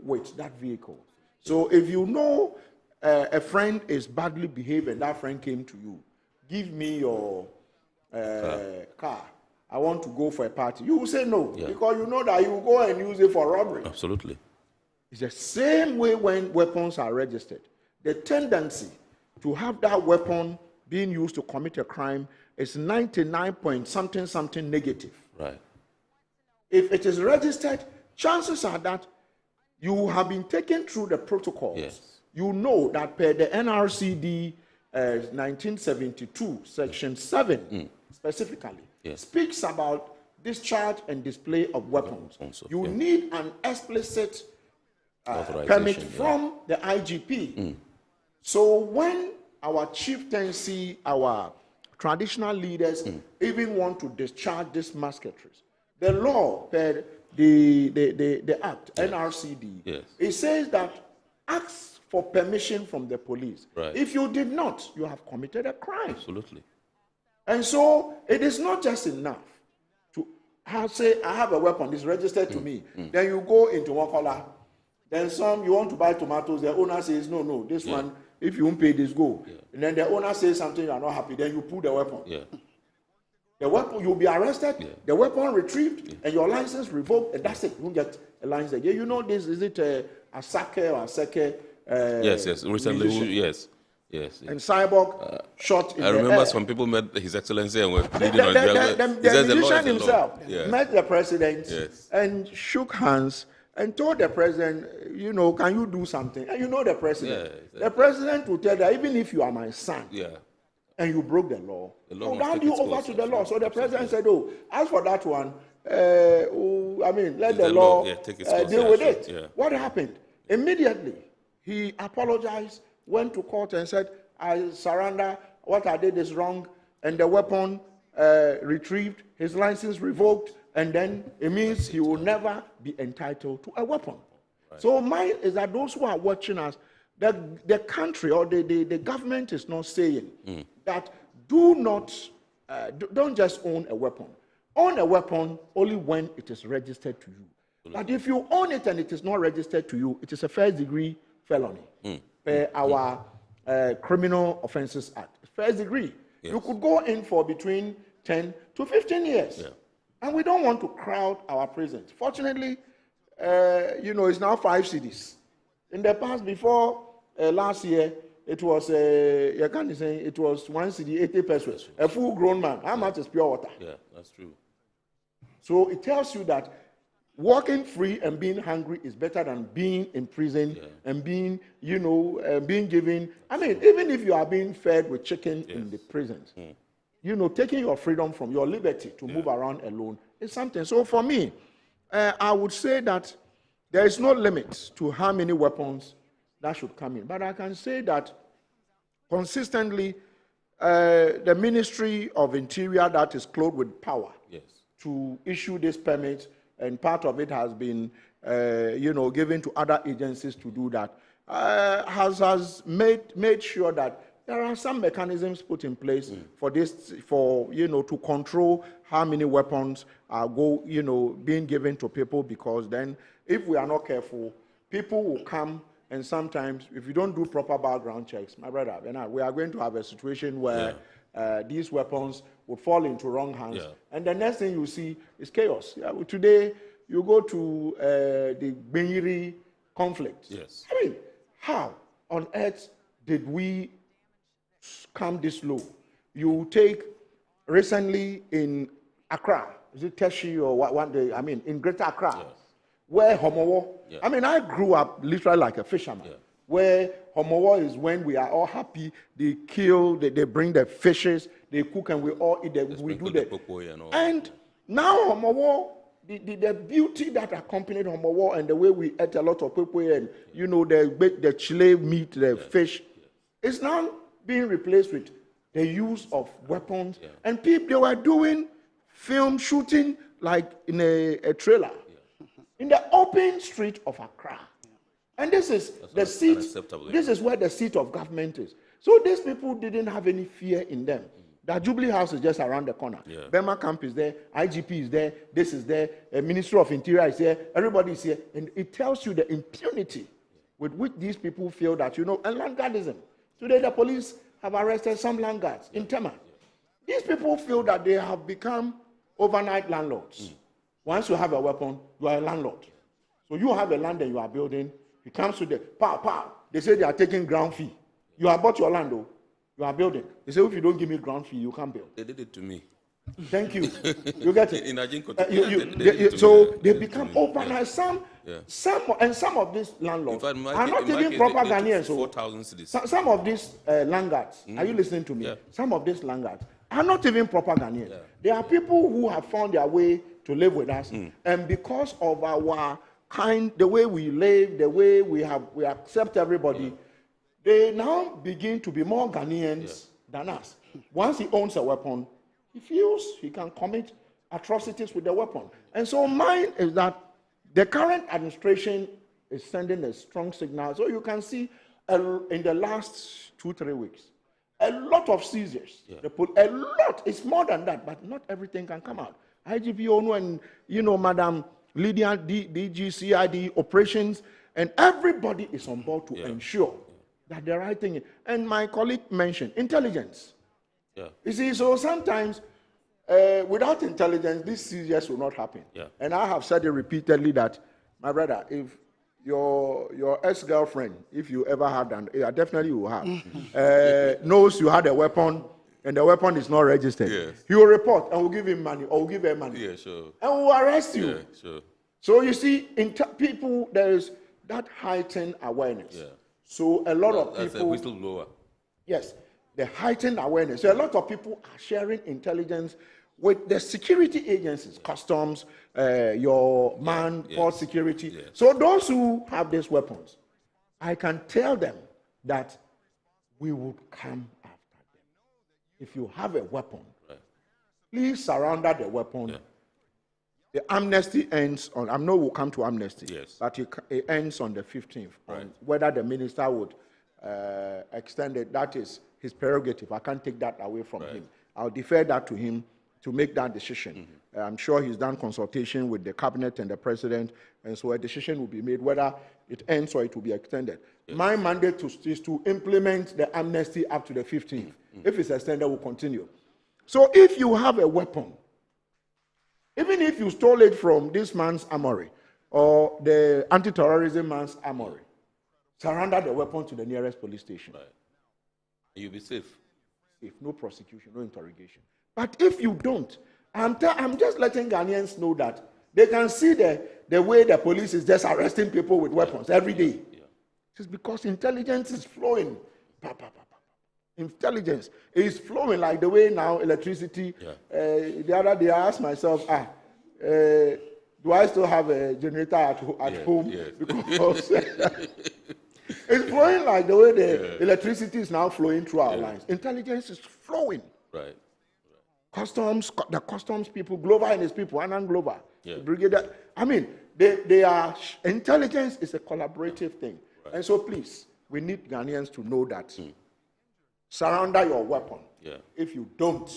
with that vehicle. So if you know a friend is badly behaved and that friend came to you, give me your car. I want to go for a party. You will say no, because you know that you will go and use it for robbery. Absolutely. It's the same way when weapons are registered. The tendency to have that weapon being used to commit a crime is 99.something negative. Right. If it is registered, chances are that you have been taken through the protocols. You know that per the NRCD 1972, Section 7 specifically, speaks about discharge and display of weapons. You need an explicit permit from the IGP. So when our chieftaincy, our traditional leaders even want to discharge these musketries, the law, per the Act, NRCD, it says that ask for permission from the police. If you did not, you have committed a crime. Absolutely. And so it is not just enough to say, I have a weapon, it's registered to me. Then you go into Wakola. Then you want to buy tomatoes, the owner says, no, this one, if you won't pay this, go. And then the owner says something, you are not happy, then you pull the weapon. The weapon, you'll be arrested, the weapon retrieved, and your license revoked, and that's it. You won't get a license again. You know this, is it a sake or a seke? Yes. Recently, yes. And Cyborg shot in I remember the air. some people met His Excellency and were pleading on the musician himself met the president and shook hands and told the president, can you do something? And the president. The president will tell that even if you are my son and you broke the law, I'll hand you over to the law. So the president said, as for that one, let the law deal with it. What happened? Immediately, he apologized, went to court and said, I surrender, what I did is wrong, and the weapon retrieved, his license revoked, and then it means he will never be entitled to a weapon. So mine is that those who are watching us, the country or the government is not saying that don't just own a weapon. Own a weapon only when it is registered to you. But if you own it and it is not registered to you, it is a first-degree felony. Per our Criminal Offences Act. First degree. You could go in for between 10 to 15 years. And we don't want to crowd our prisons. Fortunately, it's now 5 cities. In the past, before last year, it was it was 1 city, 80 pesos. A full-grown man. How much is pure water? Yeah, that's true. So it tells you that walking free and being hungry is better than being in prison and being, being given. Even if you are being fed with chicken in the prisons, taking your freedom from your liberty to move around alone is something. So for me, I would say that there is no limit to how many weapons that should come in. But I can say that consistently, the Ministry of Interior that is clothed with power to issue this permit and part of it has been, given to other agencies to do that, has made sure that there are some mechanisms put in place for this, to control how many weapons are being given to people, because then if we are not careful, people will come, and sometimes if you don't do proper background checks, my brother, we are going to have a situation where these weapons would fall into wrong hands, and the next thing you see is chaos. Today, you go to the Benyiri conflict. Yes. I mean, how on earth did we come this low? You take recently in Accra, is it Teshi or what day? I mean, in Greater Accra, where Homowo, I mean, I grew up literally like a fisherman, where Homowo is when we are all happy, they kill, they bring the fishes, they cook, and we all eat them. We do that. And now Homowo, the beauty that accompanied Homowo and the way we ate a lot of people and, the chile meat, the fish, is now being replaced with the use of weapons. And people, they were doing film shooting like in a trailer in the open street of Accra. And this is the seat, this is where the seat of government is. So these people didn't have any fear in them. The Jubilee House is just around the corner. Burma Camp is there, IGP is there, this is there, Ministry of Interior is here, everybody is here. And it tells you the impunity with which these people feel that, and landguardism. Today the police have arrested some landguards in Tema. These people feel that they have become overnight landlords. Once you have a weapon, you are a landlord. So you have a land that you are building, it comes to the pow. They say they are taking ground fee. You have bought your land though. You are building. They say if you don't give me ground fee, you can't build. They did it to me. Thank you. You get it. In They become open. Some of these landlords are not even proper Ghanaians. 4,000 cities. Some of these landlords, are you listening to me? Some of these landlords are not even proper Ghanaians. They are people who have found their way to live with us, and because of our the way we live, the way we accept everybody, they now begin to be more Ghanaians than us. Once he owns a weapon, he feels he can commit atrocities with the weapon. And so mine is that the current administration is sending a strong signal. So you can see in the last 2-3 weeks, a lot of seizures. A lot. It's more than that, but not everything can come out. IGP Onu and, Madam Lydia, DG, CID, operations, and everybody is on board to ensure that the right thing. And my colleague mentioned intelligence. You see, so sometimes without intelligence, these seizures will not happen. And I have said it repeatedly that, my brother, if your ex-girlfriend, if you ever had, and definitely you will have, knows you had a weapon, and the weapon is not registered, he will report and will give him money or will give her money. And will arrest you. So you see, in people, there is that heightened awareness. So a lot of people... As a whistleblower. Yes, the heightened awareness. So a lot of people are sharing intelligence with the security agencies, customs, your port security. So those who have these weapons, I can tell them that we would come after them. If you have a weapon, please surrender the weapon. The amnesty ends on, I know we'll come to amnesty, but it ends on the 15th. Whether the minister would extend it, that is his prerogative. I can't take that away from him. I'll defer that to him to make that decision. I'm sure he's done consultation with the cabinet and the president, and so a decision will be made whether it ends or it will be extended. My mandate is to implement the amnesty up to the 15th. If it's extended, we'll continue. So if you have a weapon, even if you stole it from this man's armory or the anti-terrorism man's armory, surrender the weapon to the nearest police station. You'll be safe. If no prosecution, no interrogation. But if you don't, I'm just letting Ghanaians know that they can see the way the police is just arresting people with weapons every day. It's because intelligence is flowing. Intelligence is flowing like the way now electricity. The other day I asked myself, do I still have a generator at home? Because it's flowing like the way the electricity is now flowing through our lines. Intelligence is flowing. Customs, the customs people, Glover and his people, Anand Glover, The brigadier, I mean, they are, intelligence is a collaborative thing. Right. And so please, we need Ghanaians to know that. Surrender your weapon. Yeah. If you don't,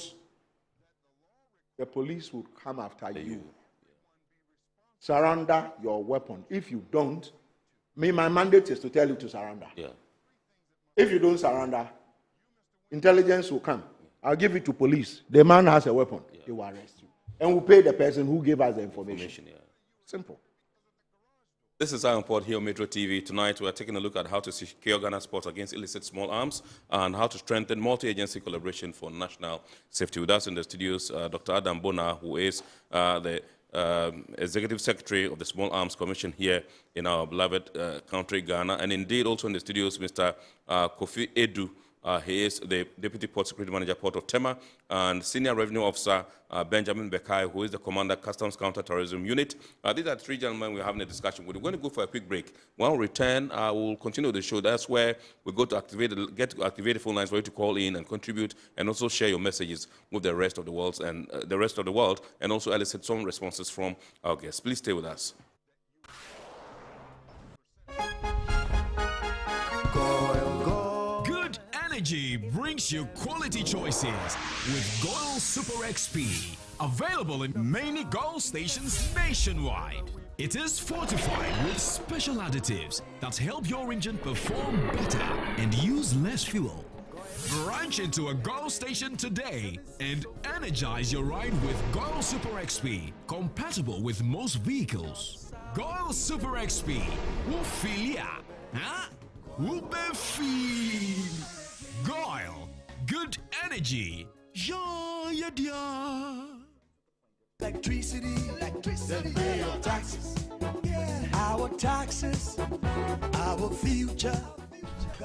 the police will come after you. Surrender your weapon. If you don't, my mandate is to tell you to surrender. Yeah. If you don't surrender, intelligence will come. I'll give it to police. The man has a weapon. Yeah. They will arrest you. And we'll pay the person who gave us the information. Simple. This is Iron Port here on Metro TV. Tonight we are taking a look at how to secure Ghana's ports against illicit small arms and how to strengthen multi-agency collaboration for national safety. With us in the studios, Dr. Adam Bona, who is the Executive Secretary of the Small Arms Commission here in our beloved country, Ghana. And indeed also in the studios, Mr. Kofi Edu. He is the Deputy Port Security Manager, Port of Tema, and Senior Revenue Officer Benjamin Bekai, who is the Commander, Customs Counter-Terrorism Unit. These are three gentlemen we're having a discussion with. We're going to go for a quick break. When we return, we'll continue the show. That's where we go to get to activate the phone lines for you to call in and contribute, and also share your messages with the rest of the world, and also elicit some responses from our guests. Please stay with us. Energy brings you quality choices with Goil Super XP, available in many Goil stations nationwide. It is fortified with special additives that help your engine perform better and use less fuel. Branch into a Goil station today and energize your ride with Goil Super XP, compatible with most vehicles. Goil Super XP, Wufilia, huh? Wubefeel. Goil, good energy. Yeah, yeah. Electricity, then pay your taxes. Yeah. Our taxes, our future.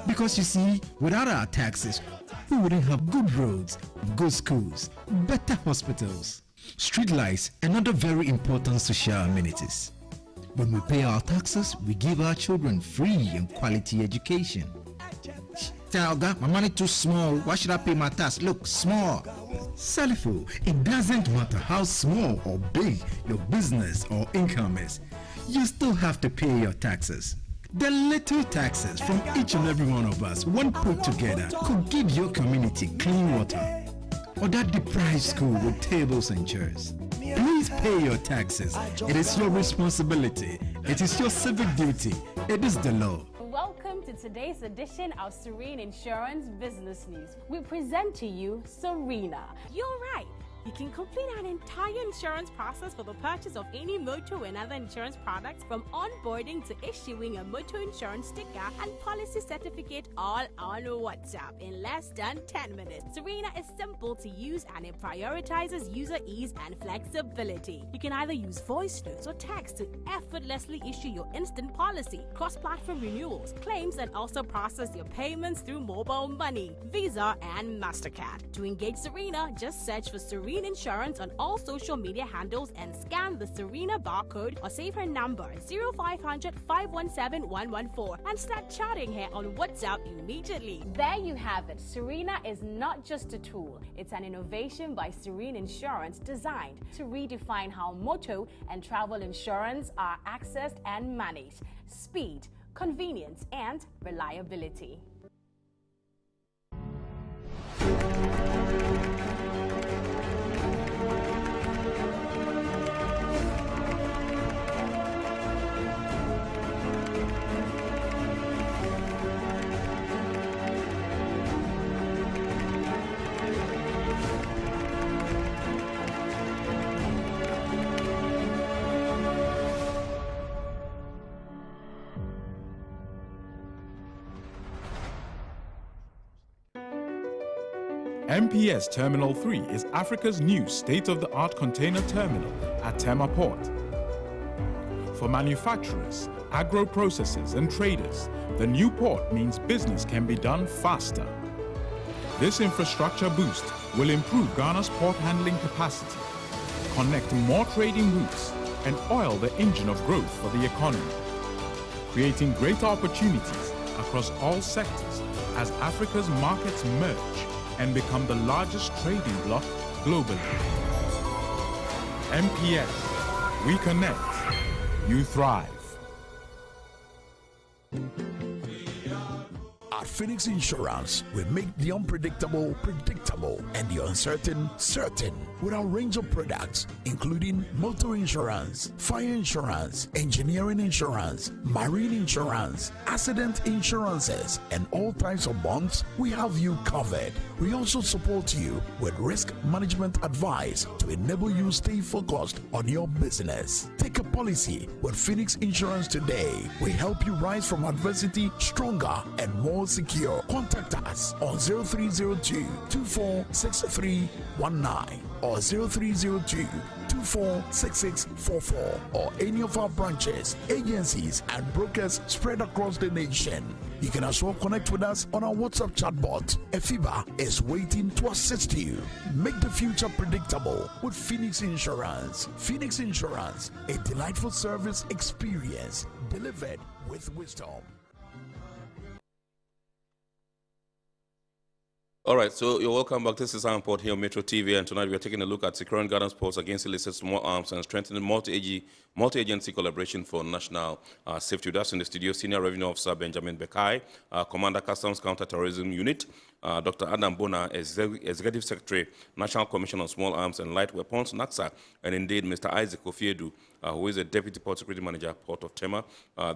Because you see, without our taxes, we wouldn't have good roads, good schools, better hospitals, street lights, and other very important social amenities. When we pay our taxes, we give our children free and quality education. Talga, my money too small. Why should I pay my tax? Look, small. Salifo, it doesn't matter how small or big your business or income is. You still have to pay your taxes. The little taxes from each and every one of us, when put together, could give your community clean water. Or that deprived school with tables and chairs. Please pay your taxes. It is your responsibility. It is your civic duty. It is the law. Welcome to today's edition of Serene Insurance Business News. We present to you Serena. You're right. You can complete an entire insurance process for the purchase of any motor and other insurance products, from onboarding to issuing a motor insurance sticker and policy certificate, all on WhatsApp in less than 10 minutes. Serena is simple to use and it prioritizes user ease and flexibility. You can either use voice notes or text to effortlessly issue your instant policy, cross-platform renewals, claims, and also process your payments through mobile money, Visa, and MasterCard. To engage Serena, just search for Serena Insurance on all social media handles and scan the Serena barcode or save her number 0500 517 114 and start chatting her on WhatsApp immediately. There you have it. Serena is not just a tool, it's an innovation by Serene Insurance designed to redefine how motor and travel insurance are accessed and managed. Speed, convenience, and reliability. MPS Terminal 3 is Africa's new state-of-the-art container terminal at Tema Port. For manufacturers, agro-processors and traders, the new port means business can be done faster. This infrastructure boost will improve Ghana's port handling capacity, connect more trading routes, and oil the engine of growth for the economy, creating greater opportunities across all sectors as Africa's markets merge and become the largest trading bloc globally. MPS, We connect. You thrive. At Phoenix Insurance, we make the unpredictable predictable and the uncertain certain with our range of products, including motor insurance, fire insurance, engineering insurance, marine insurance, accident insurances, and all types of bonds. We have you covered. We also support you with risk management advice to enable you stay focused on your business. Take a policy with Phoenix Insurance today. We help you rise from adversity stronger and more secure. Contact us on 0302-246319 or 0302-246644 or any of our branches, agencies, and brokers spread across the nation. You can as well connect with us on our WhatsApp chatbot. Efiba is waiting to assist you. Make the future predictable with Phoenix Insurance. Phoenix Insurance, a delightful service experience delivered with wisdom. All right, so you're welcome back. This is our report here on Metro TV, and tonight we're taking a look at securing gun sports against illicit small arms and strengthening multi-agency collaboration for national safety. With us in the studio, Senior Revenue Officer Benjamin Bekai, Commander Customs Counter-Terrorism Unit, Dr. Adam Bona, Executive Secretary, National Commission on Small Arms and Light Weapons, NACSA, and indeed Mr. Isaac Ofiedu, who is a Deputy Port Security Manager, Port of Tema.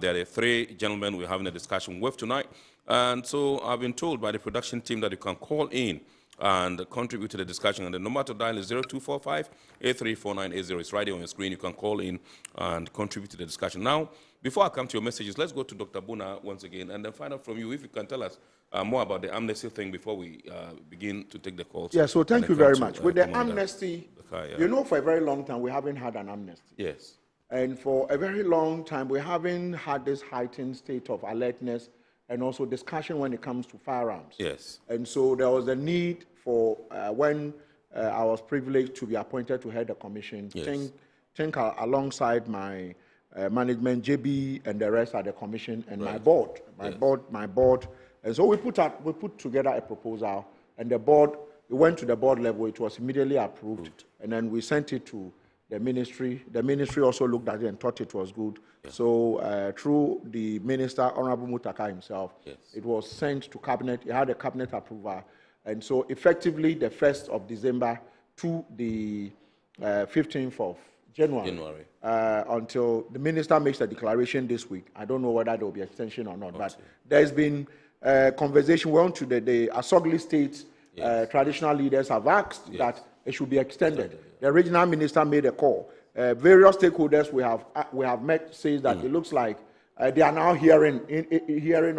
They are the three gentlemen we're having a discussion with tonight. And so I've been told by the production team that you can call in and contribute to the discussion. And the number to dial is 0245-834980. It's right here on your screen. You can call in and contribute to the discussion. Now, before I come to your messages, let's go to Dr. Bona once again and then find out from you if you can tell us more about the amnesty thing before we begin to take the calls. Yeah, so thank you very much. With the amnesty, you know, for a very long time, we haven't had an amnesty. Yes. And for a very long time, we haven't had this heightened state of alertness and also discussion when it comes to firearms. Yes. And so there was a need for, when I was privileged to be appointed to head the commission, Yes. think alongside my management, JB and the rest at the commission, and Right. my board. And so we put together a proposal, and the board, it went to the board level, it was immediately approved. And then we sent it to the ministry. The ministry also looked at it and thought it was good. Yeah. So through the minister, Honorable Mutaka himself, yes. it was sent to cabinet. It had a cabinet approval. And so effectively the 1st of December to the 15th of January. Until the minister makes a declaration this week. I don't know whether there will be extension or not, but there's been conversation. We're on to the Asogli State traditional leaders have asked that it should be extended. The regional minister made a call. Various stakeholders we have met says that it looks like they are now hearing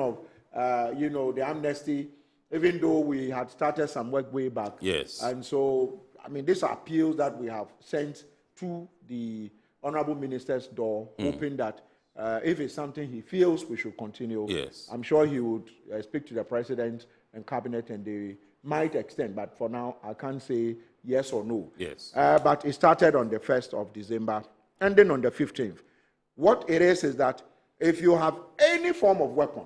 of the amnesty, even though we had started some work way back. Yes. And so, I mean, these are appeals that we have sent to the honorable minister's door, hoping that if it's something he feels we should continue. Yes. I'm sure he would speak to the president and cabinet, and they might extend, but for now I can't say yes or no. Yes. But it started on the 1st of December, ending on the 15th. What it is that if you have any form of weapon,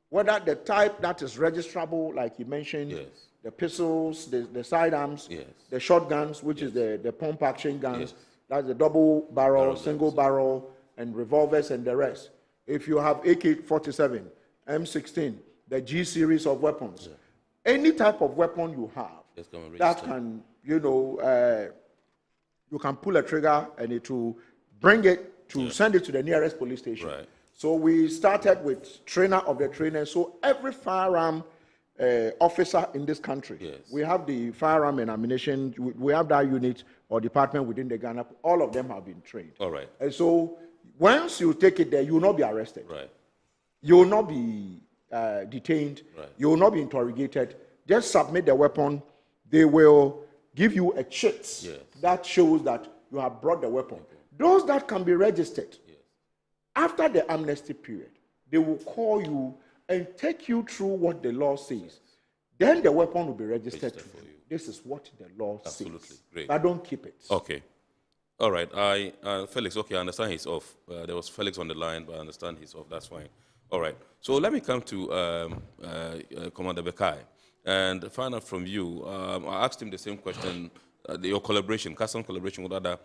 whether the type that is registrable, like you mentioned, the pistols, the sidearms, the shotguns, which is the pump action guns, that's the double barrel, single barrel, and revolvers and the rest. If you have AK-47, M16, the G series of weapons, any type of weapon you have that can, you can pull a trigger and it will bring it to send it to the nearest police station. Right. So we started with trainer of the trainer. So every firearm officer in this country, we have the firearm and ammunition, we have that unit or department within the Ghana, all of them have been trained. All right. And so once you take it there, you will not be arrested. Right. You will not be detained. Right. You will not be interrogated. Just submit the weapon. They will give you a chit that shows that you have brought the weapon. Those that can be registered, after the amnesty period, they will call you and take you through what the law says. Then the weapon will be registered to you. This is what the law says. Great. But don't keep it. Okay. All right. Felix, okay, I understand he's off. There was Felix on the line, but I understand he's off. That's fine. All right. So let me come to Commander Bekai and find out from you. I asked him the same question your collaboration, custom collaboration with other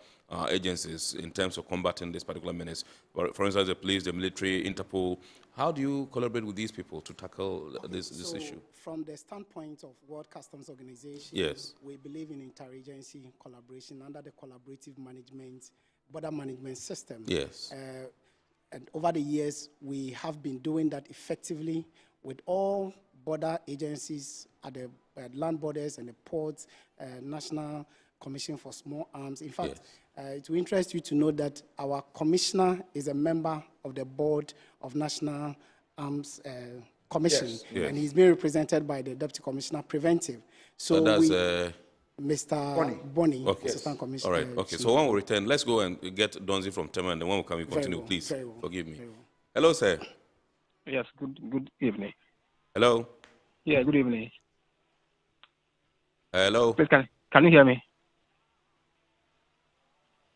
agencies in terms of combating this particular menace? For instance, the police, the military, Interpol. How do you collaborate with these people to tackle this issue? From the standpoint of World Customs Organization, yes, we believe in interagency collaboration under the collaborative management, border management system. Yes. And over the years, we have been doing that effectively with all border agencies at the land borders and the ports, National Commission for Small Arms. In fact, it will interest you to know that our commissioner is a member of the board of National Arms Commission, and he's being represented by the Deputy Commissioner Preventive. So that's Mr. Bonnie, Assistant Commissioner. All right, okay. So when we return, let's go and get Donzi from Tema, and then when we come, we continue. Well, please forgive me. Well. Hello, sir. Yes, good evening. Hello. Yeah, good evening. Hello. Please, can you hear me?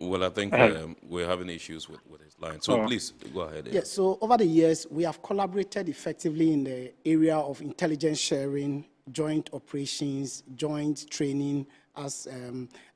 Well, I think we're having issues with his line. So please, go ahead. Yes, so over the years, we have collaborated effectively in the area of intelligence sharing, joint operations, joint training, as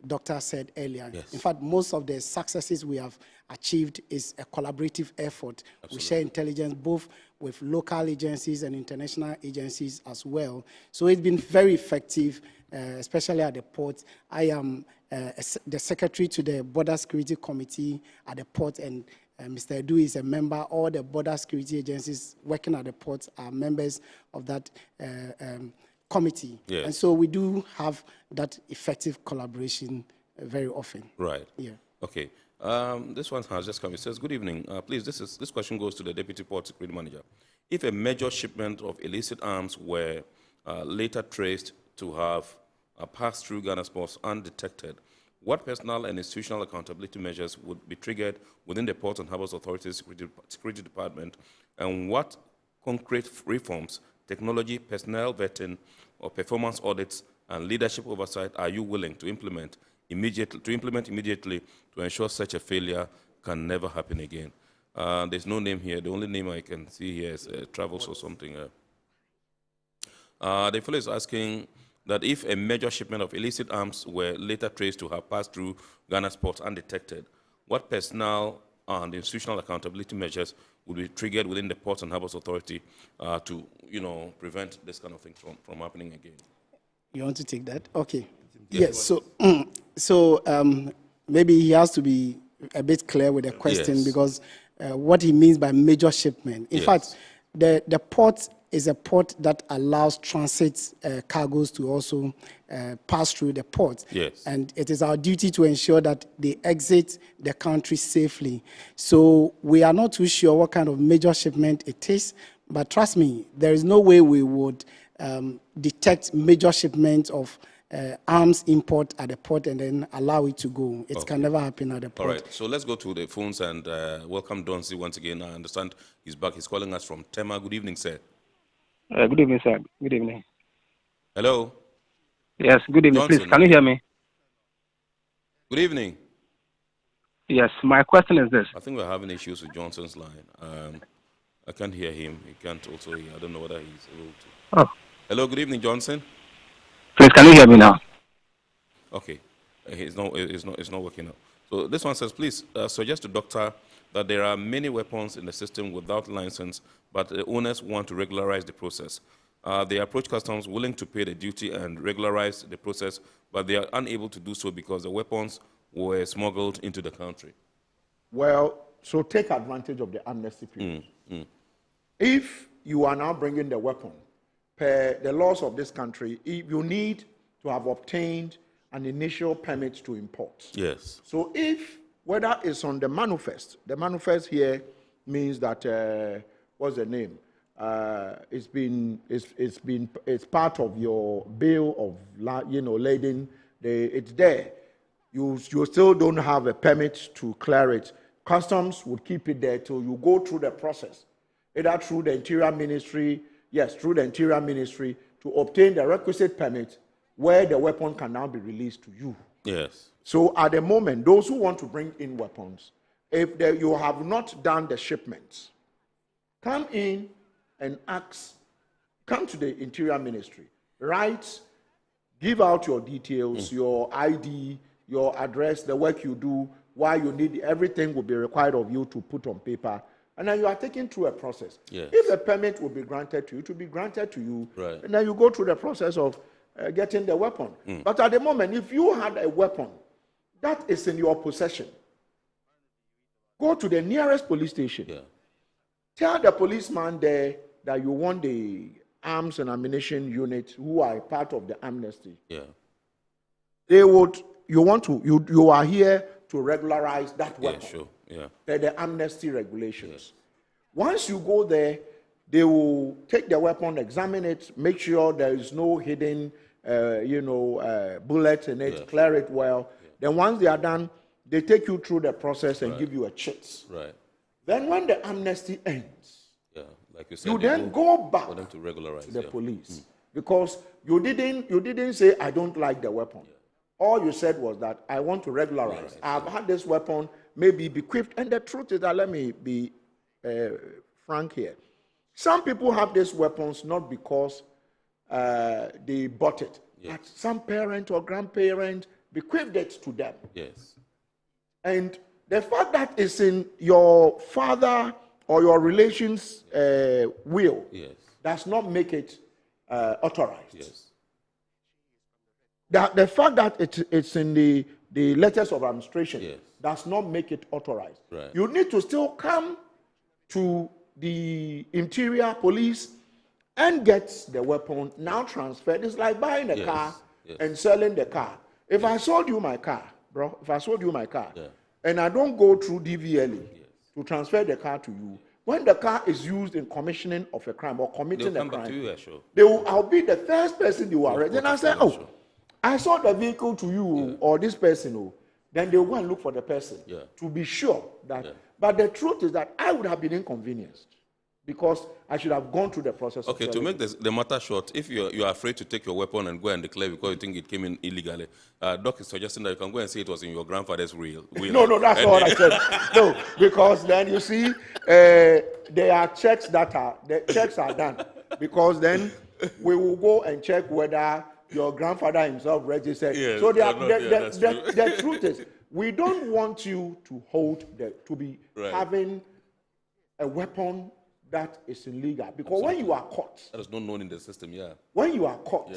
Doctor said earlier. Yes. In fact, most of the successes we have achieved is a collaborative effort. Absolutely. We share intelligence both with local agencies and international agencies as well. So it's been very effective, especially at the port. I am the secretary to the Border Security Committee at the port, and Mr. Edu is a member. All the border security agencies working at the port are members of that committee. Yes. And so we do have that effective collaboration very often. Right. Yeah. Okay. This one has just come. It says, good evening. Please, this question goes to the Deputy Port Security Manager. If a major shipment of illicit arms were later traced to have passed through Ghana's ports undetected, what personal and institutional accountability measures would be triggered within the Port and Harbours Authority Security Department, and what concrete reforms, technology, personnel vetting, or performance audits and leadership oversight are you willing to implement immediately to ensure such a failure can never happen again? There's no name here. The only name I can see here is Travels or something. The fellow is asking that if a major shipment of illicit arms were later traced to have passed through Ghana's ports undetected, what personnel and institutional accountability measures would be triggered within the Ports and Harbours Authority to, prevent this kind of thing from happening again? You want to take that? Okay. Yes. So maybe he has to be a bit clear with the question, because what he means by major shipment. In fact, the port is a port that allows transit cargoes to also pass through the port. Yes. And it is our duty to ensure that they exit the country safely. So we are not too sure what kind of major shipment it is, but trust me, there is no way we would detect major shipment of arms import at the port and then allow it to go. It can never happen at the port. All right, so let's go to the phones and welcome Donzi once again. I understand he's back. He's calling us from Tema. Good evening, sir. Good evening, sir. Good evening. Hello? Yes, good evening. Johnson. Please, can you hear me? Good evening. Yes, my question is this. I think we're having issues with Johnson's line. I can't hear him. He can't also hear. I don't know whether he's able to. Oh. Hello, good evening, Johnson. Please, can you hear me now? Okay. It's not working out. So this one says, please suggest to doctor that there are many weapons in the system without license, but the owners want to regularize the process. They approach customs willing to pay the duty and regularize the process, but they are unable to do so because the weapons were smuggled into the country. Well, so take advantage of the amnesty period. If you are now bringing the weapon, per the laws of this country, you need to have obtained an initial permit to import. Yes. So if, whether it's on the manifest here means that, what's the name? It's part of your bill of, lading, it's there. You still don't have a permit to clear it. Customs would keep it there till you go through the process, either through the Interior Ministry, through the Interior Ministry, to obtain the requisite permit where the weapon can now be released to you. Yes. So at the moment, those who want to bring in weapons, if you have not done the shipments, come in and come to the Interior Ministry, write Give out your details, your ID, your address, the work you do, why you need everything will be required of you to put on paper. And then you are taken through a process. Yes. If a permit will be granted to you, it will be granted to you. Right. And then you go through the process of getting the weapon. But at the moment, if you had a weapon that is in your possession, go to the nearest police station. Yeah. Tell the policeman there that you want the arms and ammunition unit who are part of the amnesty. Yeah. They would, you are here to regularize that weapon. Yeah, sure. Yeah. The amnesty regulations. Once you go there, they will take the weapon, examine it, make sure there is no hidden, bullet in it, clear it well. Then once they are done, they take you through the process and give you a chit. Right. Then when the amnesty ends, like you said, you then go back for them to regularize to the police because you didn't say I don't like the weapon. All you said was that I want to regularize. I've had this weapon maybe bequeathed, and the truth is that let me be frank here. Some people have these weapons not because they bought it, but some parent or grandparent bequeathed it to them. Yes. And the fact that it's in your father or your relation's will does not make it authorized. Yes. The fact that it's in the letters of administration does not make it authorized. Right. You need to still come to the interior police and get the weapon now transferred. It's like buying a car and selling the car. If I sold you my car, bro, and I don't go through DVLE to transfer the car to you, when the car is used in commissioning of a crime or committing a crime, I'll be the first person you arrest. Then I say, I sold the vehicle to you or this person. Then they will go and look for the person to be sure that. But the truth is that I would have been inconvenienced because I should have gone through the process. Okay, to make the matter short, if you are afraid to take your weapon and go and declare because you think it came in illegally, Doc is suggesting that you can go and say it was in your grandfather's will. No, that's not what I said. No, because then you see, there are checks the checks are done. Because then we will go and check whether your grandfather himself registered. Yeah, so the truth is, we don't want you to having a weapon that is illegal. Because when you are caught, that is not known in the system, when you are caught,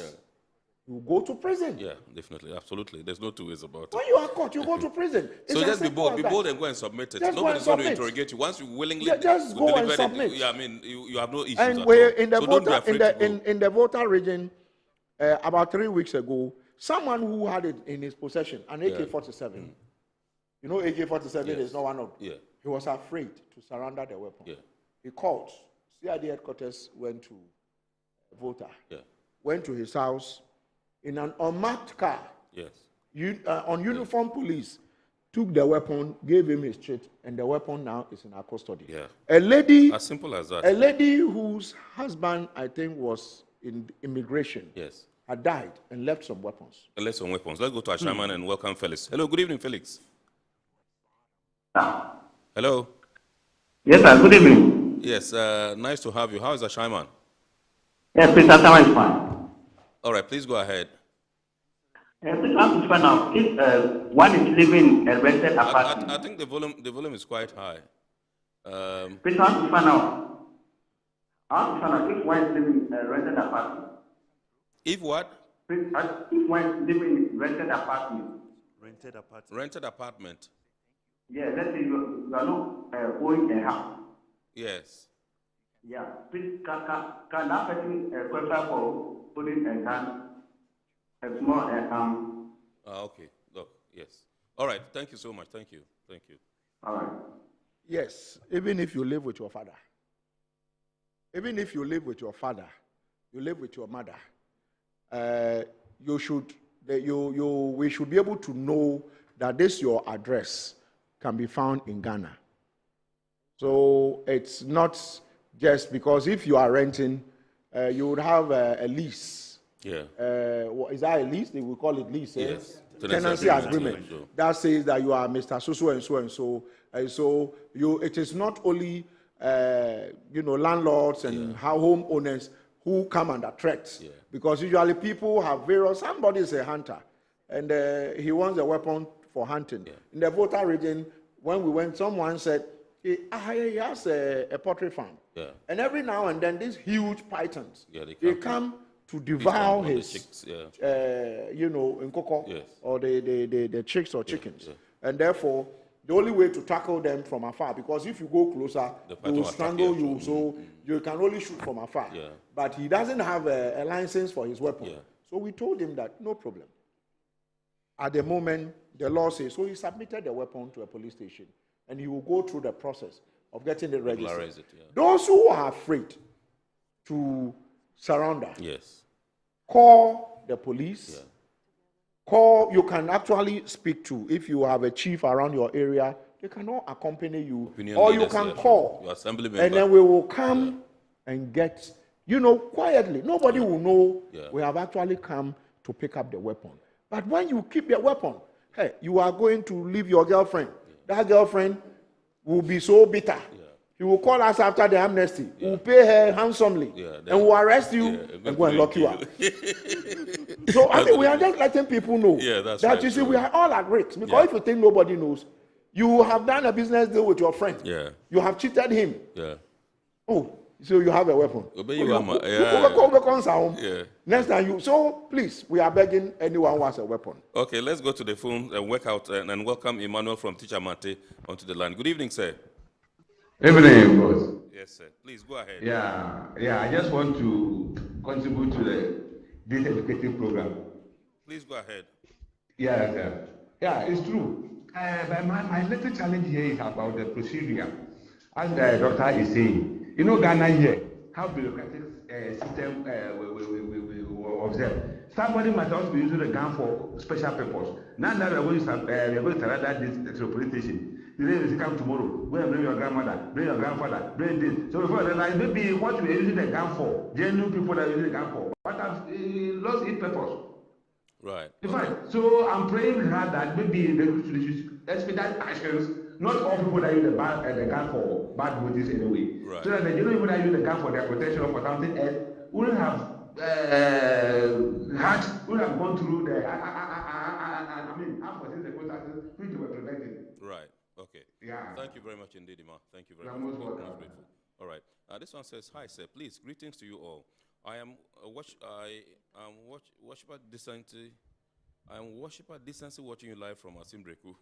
you go to prison. Yeah, definitely, absolutely. There's no two ways about it. When you are caught, you go to prison. So just be bold and go and submit it. Nobody's going to interrogate you. Once you willingly just go and submit. You have no issues. And at we're all. in the So voter, don't be afraid in the voter region, about 3 weeks ago, someone who had it in his possession, an AK-47. You know, AK-47 is not one of. He was afraid to surrender the weapon. He called. CID headquarters went to voter. Went to his house in an unmarked car. On uniform police, took the weapon, gave him his chit, and the weapon now is in our custody. A lady, as simple as that. A lady whose husband, I think, was in immigration, had died and left some weapons. Let's go to our chairman and welcome Felix. Hello, good evening, Felix. Hello. Yes, sir. Good evening. Yes, nice to have you. How is the chairman? Yes, please, Sama is fine. All right, please go ahead. Please, I want to find out if one is living in a rented apartment. I think the volume is quite high. Please, I want to find out. If one is living in a rented apartment. If what? Please, if one is living in a rented apartment. Rented apartment. Yeah, let's say you are not owning a house. Yes. Yeah, please, can that person qualify for putting a gun? A small okay, look, yes. All right, thank you so much. Thank you. All right. Yes, even if you live with your father, you live with your mother, we should be able to know that this your address can be found in Ghana. So it's not just because if you are renting, you would have a lease. Is that a lease? They will call it lease. Yes. Tenancy agreement. That says that you are Mr. So and so and so. And so it is not only landlords and homeowners who come under threats. Because usually people have various, somebody is a hunter and he wants a weapon for hunting. In the Volta region, when we went, someone said, he has a poultry farm. And every now and then, these huge pythons, they come to devour his, chicks, in cocoa, or the chicks or chickens. And therefore, the only way to tackle them from afar, because if you go closer, they will strangle you, so you can only shoot from afar. But he doesn't have a license for his weapon. So we told him that, no problem. At the moment, the law says, so he submitted the weapon to a police station, and he will go through the process of getting it registered. Those who are afraid to surrender, call the police. Call, you can actually speak to, if you have a chief around your area, they can all accompany you. Or you can call, and then we will come and get, quietly. Nobody will know we have actually come to pick up the weapon. But when you keep the weapon, hey, you are going to leave your girlfriend. That girlfriend will be so bitter. He will call us after the amnesty. We'll pay her handsomely. And we'll arrest you and go and lock you up. So I think we are just letting people know that you see, we are all at risk. Because if you think nobody knows, you have done a business deal with your friend. You have cheated him. Oh, so you have a weapon. Next time you, so please, we are begging anyone who has a weapon. Okay, let's go to the phone and work out and welcome Emmanuel from Teacher Mate onto the line. Good evening, sir. Evening, boss. Yes, sir. Please go ahead. I just want to contribute to this educative program. Please go ahead. It's true. But my little challenge here is about the procedure. As the doctor is saying, Ghana here, how bureaucratic system we observe. Somebody might also be using a gun for special purpose. Now that we're going to surrender this to the police station. The day is come tomorrow. Go and bring your grandmother, bring your grandfather, bring this. So before realize maybe what we are using the gun for, genuine people that are using the gun for, but have lost its purpose. Right. In fact, so I'm praying hard that maybe the expedite actions, not all people that use the gun for bad motives anyway. Right. So that the genuine people that use the gun for their protection or for something else wouldn't have would have gone through the unforeseen circumstances which they were preventing. Right. Okay. Thank you very much indeed, Ima. Thank you very much. Most grateful. All right. This one says, "Hi, sir. Please, greetings to you all. I am worshiper decency. I am worshiper decency watching you live from Asimbreku.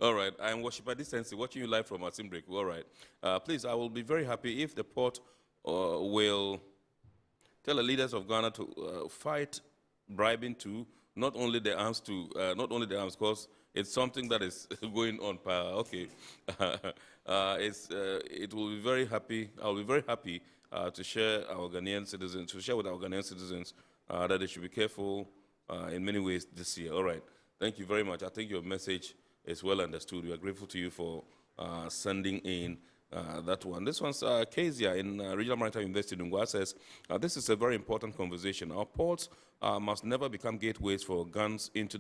All right. I am worshiper decency watching you live from Asimbreku. All right. Please, I will be very happy if the port will tell the leaders of Ghana to fight bribing to not only the arms because it's something that is going on. Okay, it will be very happy. I'll be very happy to share with our Ghanaian citizens that they should be careful in many ways this year. All right, thank you very much. I think your message is well understood. We are grateful to you for sending in that one. This one's Kezia in Regional Maritime University in Ngwa says, this is a very important conversation. Our ports must never become gateways for guns into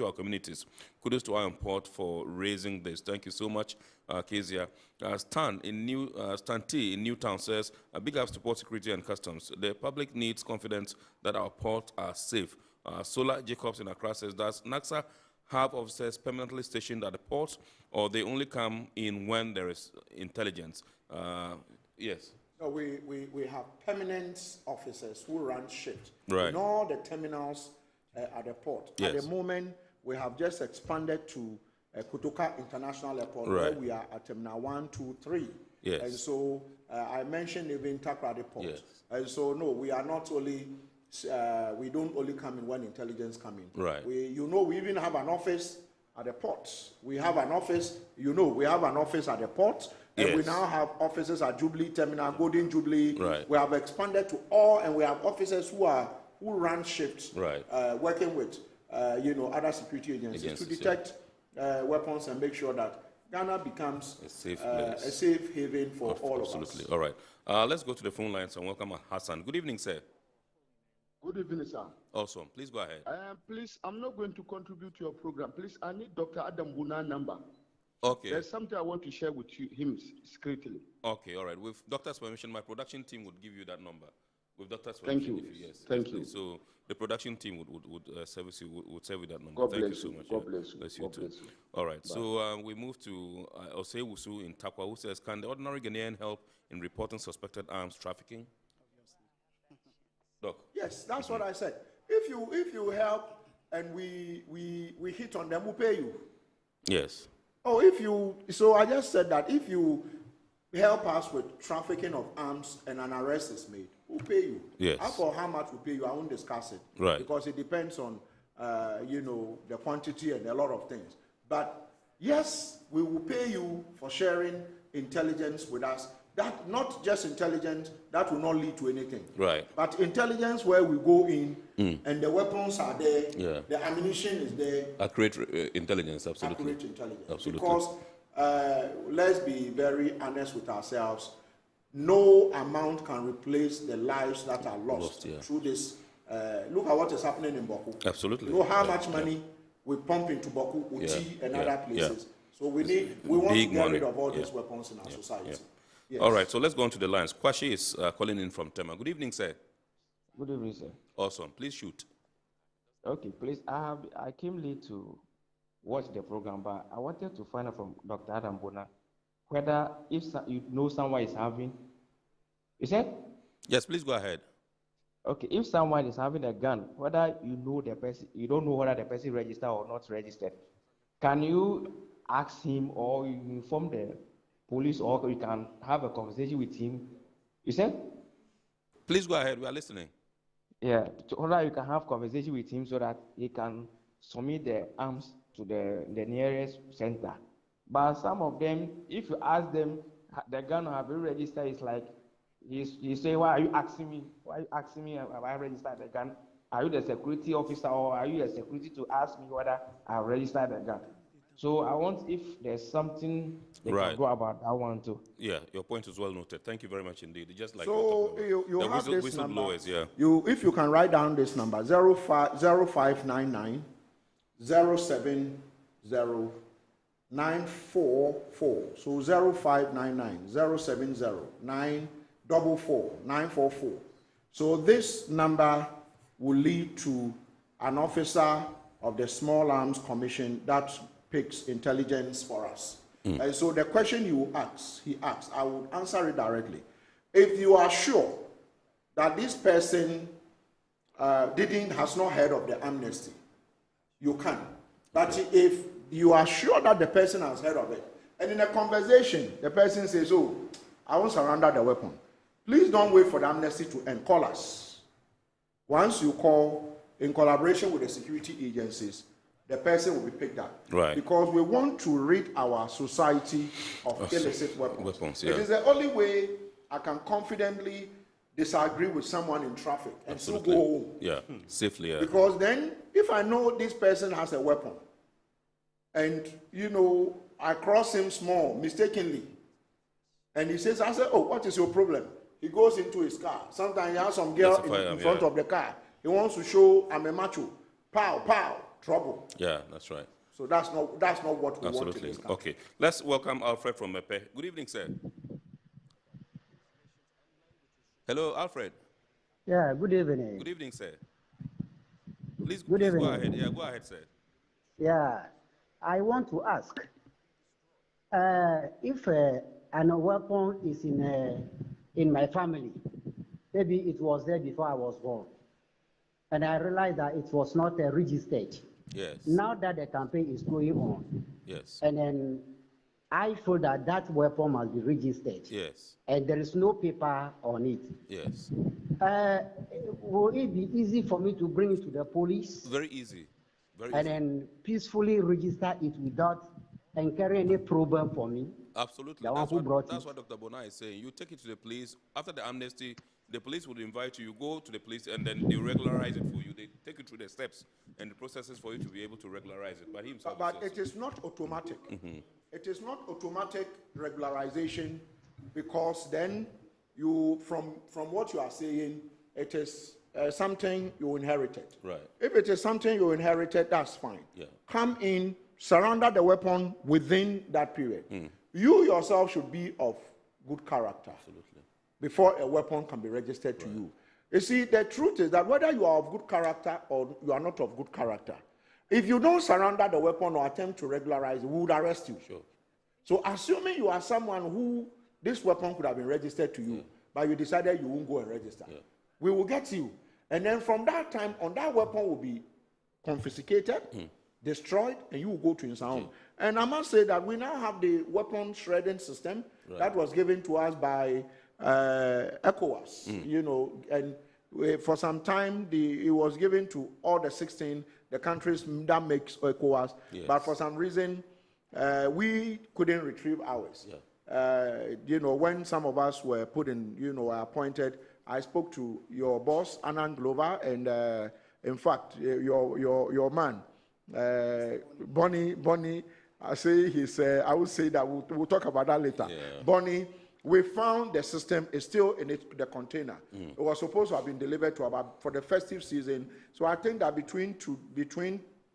our communities. Kudos to Iron Port for raising this. Thank you so much, Kezia. Stan T in Newtown says, big ups to port security and customs. The public needs confidence that our ports are safe. Solar Jacobs in Accra says, does NACSA have officers permanently stationed at the port, or they only come in when there is intelligence? Yes. No, we have permanent officers who run shifts in all the terminals at the port. Yes. At the moment, we have just expanded to Kotoka International Airport, where we are at Terminal 1, 2, 3. Yes. And so I mentioned even Takrady Port. Yes. And so, no, we are not only... we don't only come in when intelligence come in. Right. We even have an office at the port. We have an office, we have an office at the port, and we now have offices at Jubilee Terminal, Golden Jubilee. Right. We have expanded to all, and we have officers who run shifts, working with, other security agencies to detect weapons and make sure that Ghana becomes a safe haven for all of us. Absolutely. All right. Let's go to the phone lines and welcome Hassan. Good evening, sir. Good evening, sir. Awesome. Please go ahead. Please, I'm not going to contribute to your program. Please, I need Dr. Adam Buna's number. Okay. There's something I want to share with him secretly. Okay, all right. With doctor's permission, my production team would give you that number. With Dr. Thank you. Yes, Thank you. So the production team would service you, would serve with that number. God Thank you bless so you. much. God bless you. Bless you God too. bless you. All right. Bye. So we move to Osei in Takwa, who says, can the ordinary Ghanaian help in reporting suspected arms trafficking? Doc. Yes, that's what I said. If you help and we hit on them, we'll pay you. Yes. Oh, so I just said that if you help us with trafficking of arms and an arrest is made, we'll pay you. Yes. As for how much we pay you, I won't discuss it. Right. Because it depends on, the quantity and a lot of things. But yes, we will pay you for sharing intelligence with us. That not just intelligence, that will not lead to anything. Right. But intelligence where we go in and the weapons are there, the ammunition is there. Accurate intelligence, absolutely. Accurate intelligence. Absolutely. Because let's be very honest with ourselves, no amount can replace the lives that are lost through this. Look at what is happening in Boku. Absolutely. You know how much money we pump into Boku, Uchi, and other places. So we want to get rid of all these weapons in our society. Yes. All right, so let's go on to the lines. Kwashi is calling in from Tema. Good evening, sir. Good evening, sir. Awesome. Please shoot. Okay, please. I came late to watch the program, but I wanted to find out from Dr. Adam Bona whether if you know someone is having. You said? Yes, please go ahead. Okay, if someone is having a gun, whether you know the person, you don't know whether the person registered or not registered, can you ask him or you inform the police or you can have a conversation with him? You said? Please go ahead. We are listening. Yeah, so that you can have conversation with him so that he can submit the arms to the nearest center. But some of them, if you ask them, the gun have been registered, it's like, he say, why are you asking me? Why are you asking me have I registered the gun? Are you the security officer or are you a security to ask me whether I have registered the gun? So I want if there's something they can do about that one too. Yeah, your point is well noted. Thank you very much indeed. Just like so you the have this number. Yeah. If you can write down this number 0599 070 944. So 0599 070 944. So this number will lead to an officer of the Small Arms Commission that picks intelligence for us. And so the question he asks, I will answer it directly. If you are sure that this person has not heard of the amnesty, you can. But if you are sure that the person has heard of it, and in a conversation, the person says, oh, I won't surrender the weapon. Please don't wait for the amnesty to end. Call us. Once you call, in collaboration with the security agencies, the person will be picked up. Right. Because we want to rid our society of illicit weapons. Yeah. It is the only way I can confidently disagree with someone in traffic and still go home. Yeah, safely. Yeah. Because then, if I know this person has a weapon, and, I cross him small, mistakenly, and he says, I say, oh, what is your problem? He goes into his car. Sometimes he has some girl in front of the car. He wants to show I'm a macho. Pow, pow, trouble. Yeah, that's right. So that's not what we want in this country. Okay, let's welcome Alfred from Mepe. Good evening, sir. Hello, Alfred. Yeah, good evening. Good evening, sir. Please go ahead. Yeah, go ahead, sir. Yeah, I want to ask if an weapon is in my family. Maybe it was there before I was born, and I realized that it was not registered. Yes. Now that the campaign is going on, yes, and then I feel that that weapon must be registered. Yes. And there is no paper on it. Yes. Will it be easy for me to bring it to the police? Very easy. And then peacefully register it without incurring any problem for me? Absolutely. The one who brought it. That's what Dr. Bona is saying. You take it to the police. After the amnesty, the police would invite you. You go to the police, and then they regularize it for you. They take you through the steps and the processes for you to be able to regularize it. But himself. But it is not automatic. Mm-hmm. It is not automatic regularization, because then you, from what you are saying, it is something you inherited. Right. If it is something you inherited, that's fine. Yeah. Come in, surrender the weapon within that period. You yourself should be of good character. Absolutely. Before a weapon can be registered to you. You see, the truth is that whether you are of good character or you are not of good character, if you don't surrender the weapon or attempt to regularize it, we would arrest you. Sure. So assuming you are someone who this weapon could have been registered to you, but you decided you won't go and register, we will get you. And then from that time on, that weapon will be confiscated, destroyed, and you will go to Insaon. And I must say that we now have the weapon shredding system that was given to us by ECOWAS, you know, and for some time it was given to all the 16 the countries that makes ECOWAS, but for some reason we couldn't retrieve ours. You know, when some of us were put in, you know, appointed, I spoke to your boss, Anand Glover, and in fact, your man, Bonnie, I say I would say that we'll talk about that later. Bonnie, we found the system is still in the container. It was supposed to have been delivered to about for the festive season. So I think that between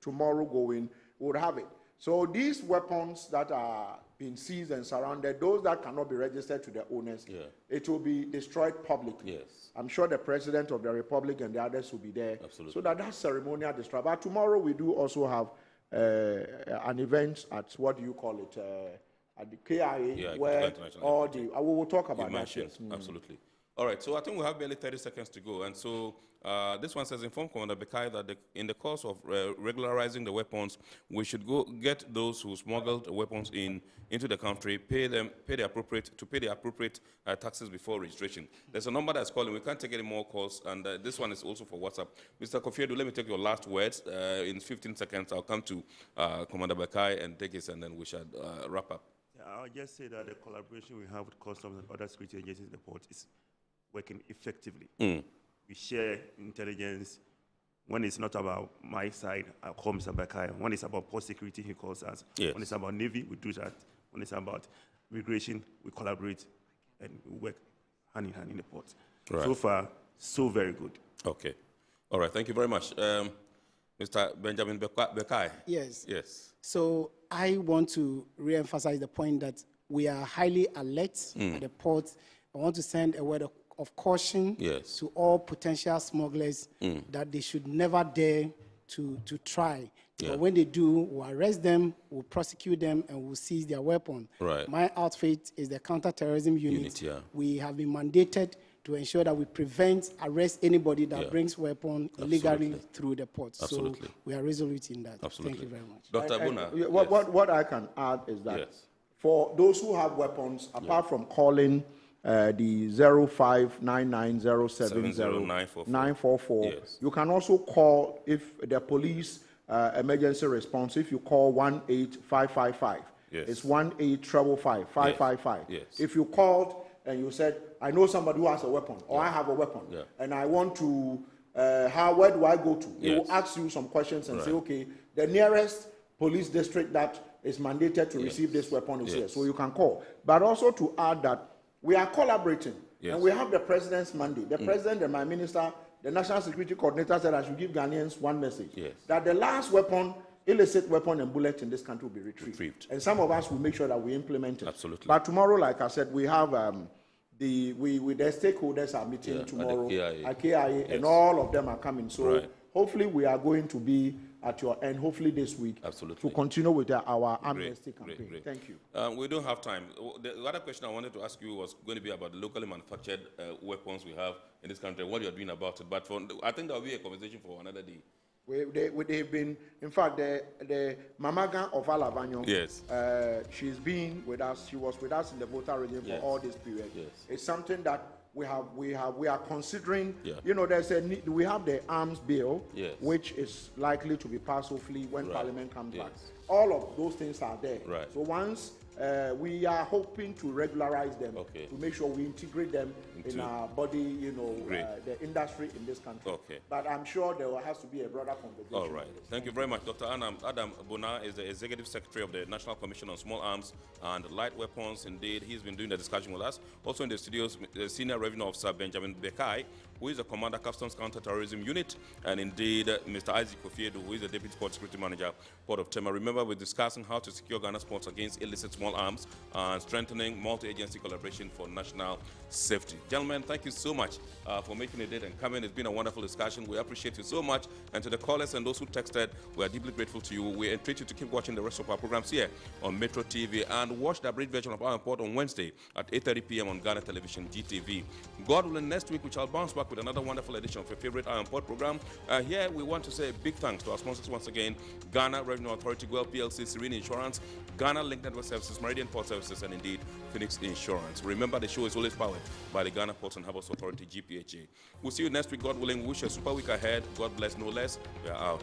tomorrow going, we'll have it. So these weapons that are being seized and surrounded, those that cannot be registered to their owners, it will be destroyed publicly. I'm sure the President of the Republic and the others will be there. So that ceremonial destruction. But tomorrow we do also have an event at, what do you call it, at the KIA, where all the, we will talk about that. Absolutely. All right, so I think we have barely 30 seconds to go. And so this one says, inform Commander Bekai that in the course of regularizing the weapons, we should go get those who smuggled weapons into the country, pay the appropriate taxes before registration. There's a number that's calling. We can't take any more calls, and this one is also for WhatsApp. Mr. Kofi, let me take your last words. In 15 seconds, I'll come to Commander Bekai and take it, and then we shall wrap up. I'll just say that the collaboration we have with customs and other security agencies in the port is working effectively. We share intelligence. When it's not about my side, I call Mr. Bekai. When it's about port security, he calls us. When it's about Navy, we do that. When it's about immigration, we collaborate and we work hand in hand in the port. So far, so very good. Okay. All right. Thank you very much. Mr. Benjamin Bekai. Yes. Yes. So I want to re-emphasize the point that we are highly alert at the port. I want to send a word of caution to all potential smugglers that they should never dare to try. But when they do, we'll arrest them, we'll prosecute them, and we'll seize their weapon. My outfit is the counter-terrorism unit. We have been mandated to ensure that we arrest anybody that brings weapon illegally through the port. So we are resolute in that. Thank you very much. Dr. Abuna. What I can add is that for those who have weapons, apart from calling the 0599070944, you can also call if the police emergency response. If you call 18555, it's 18555. If you called and you said, I know somebody who has a weapon, or I have a weapon, and I want to, where do I go to? They will ask you some questions and say, okay, the nearest police district that is mandated to receive this weapon is here. So you can call. But also to add that we are collaborating, and we have the president's mandate. The president and my minister, the national security coordinator, said I should give Ghanaians one message, that the last weapon, illicit weapon and bullet in this country will be retrieved. And some of us will make sure that we implement it. But tomorrow, like I said, we have the stakeholders are meeting tomorrow at KIA, and all of them are coming. So hopefully we are going to be at your end, hopefully this week, to continue with our amnesty campaign. Thank you. We don't have time. The other question I wanted to ask you was going to be about the locally manufactured weapons we have in this country, what you're doing about it. But I think there will be a conversation for another day. They've been, in fact, the Mamagan of Alavanyo, she's been with us. She was with us in the voter regime for all this period. It's something that we are considering. You know, we have the arms bill, which is likely to be passed hopefully when Parliament comes back. All of those things are there. So once we are hoping to regularize them to make sure we integrate them in our body, you know, the industry in this country. But I'm sure there has to be a broader conversation. All right. Thank you very much. Dr. Adam Bona is the Executive Secretary of the National Commission on Small Arms and Light Weapons. Indeed, he's been doing the discussion with us. Also in the studios, the Senior Revenue Officer Benjamin Bekai, who is the Commander Customs Counter-Terrorism Unit, and indeed Mr. Isaac Kofiedu, who is the Deputy Port Security Manager, Port of Tema. Remember, we're discussing how to secure Ghana's ports against illicit small arms and strengthening multi-agency collaboration for national safety. Gentlemen, thank you so much for making a date and coming. It's been a wonderful discussion. We appreciate you so much. And to the callers and those who texted, we are deeply grateful to you. We entreat you to keep watching the rest of our programs here on Metro TV and watch the abridged version of our report on Wednesday at 8:30 p.m. on Ghana Television GTV. God willing, next week we shall bounce back with another wonderful edition of your favorite Iron Port program. Here we want to say a big thanks to our sponsors once again: Ghana Revenue Authority, Guel PLC, Serene Insurance, Ghana Link Network Services, Meridian Port Services, and indeed Phoenix Insurance. Remember, the show is always powered by the Ghana Ports and Harbours Authority-GPHA. We'll see you next week, God willing. We wish you a super week ahead. God bless, no less. We are out.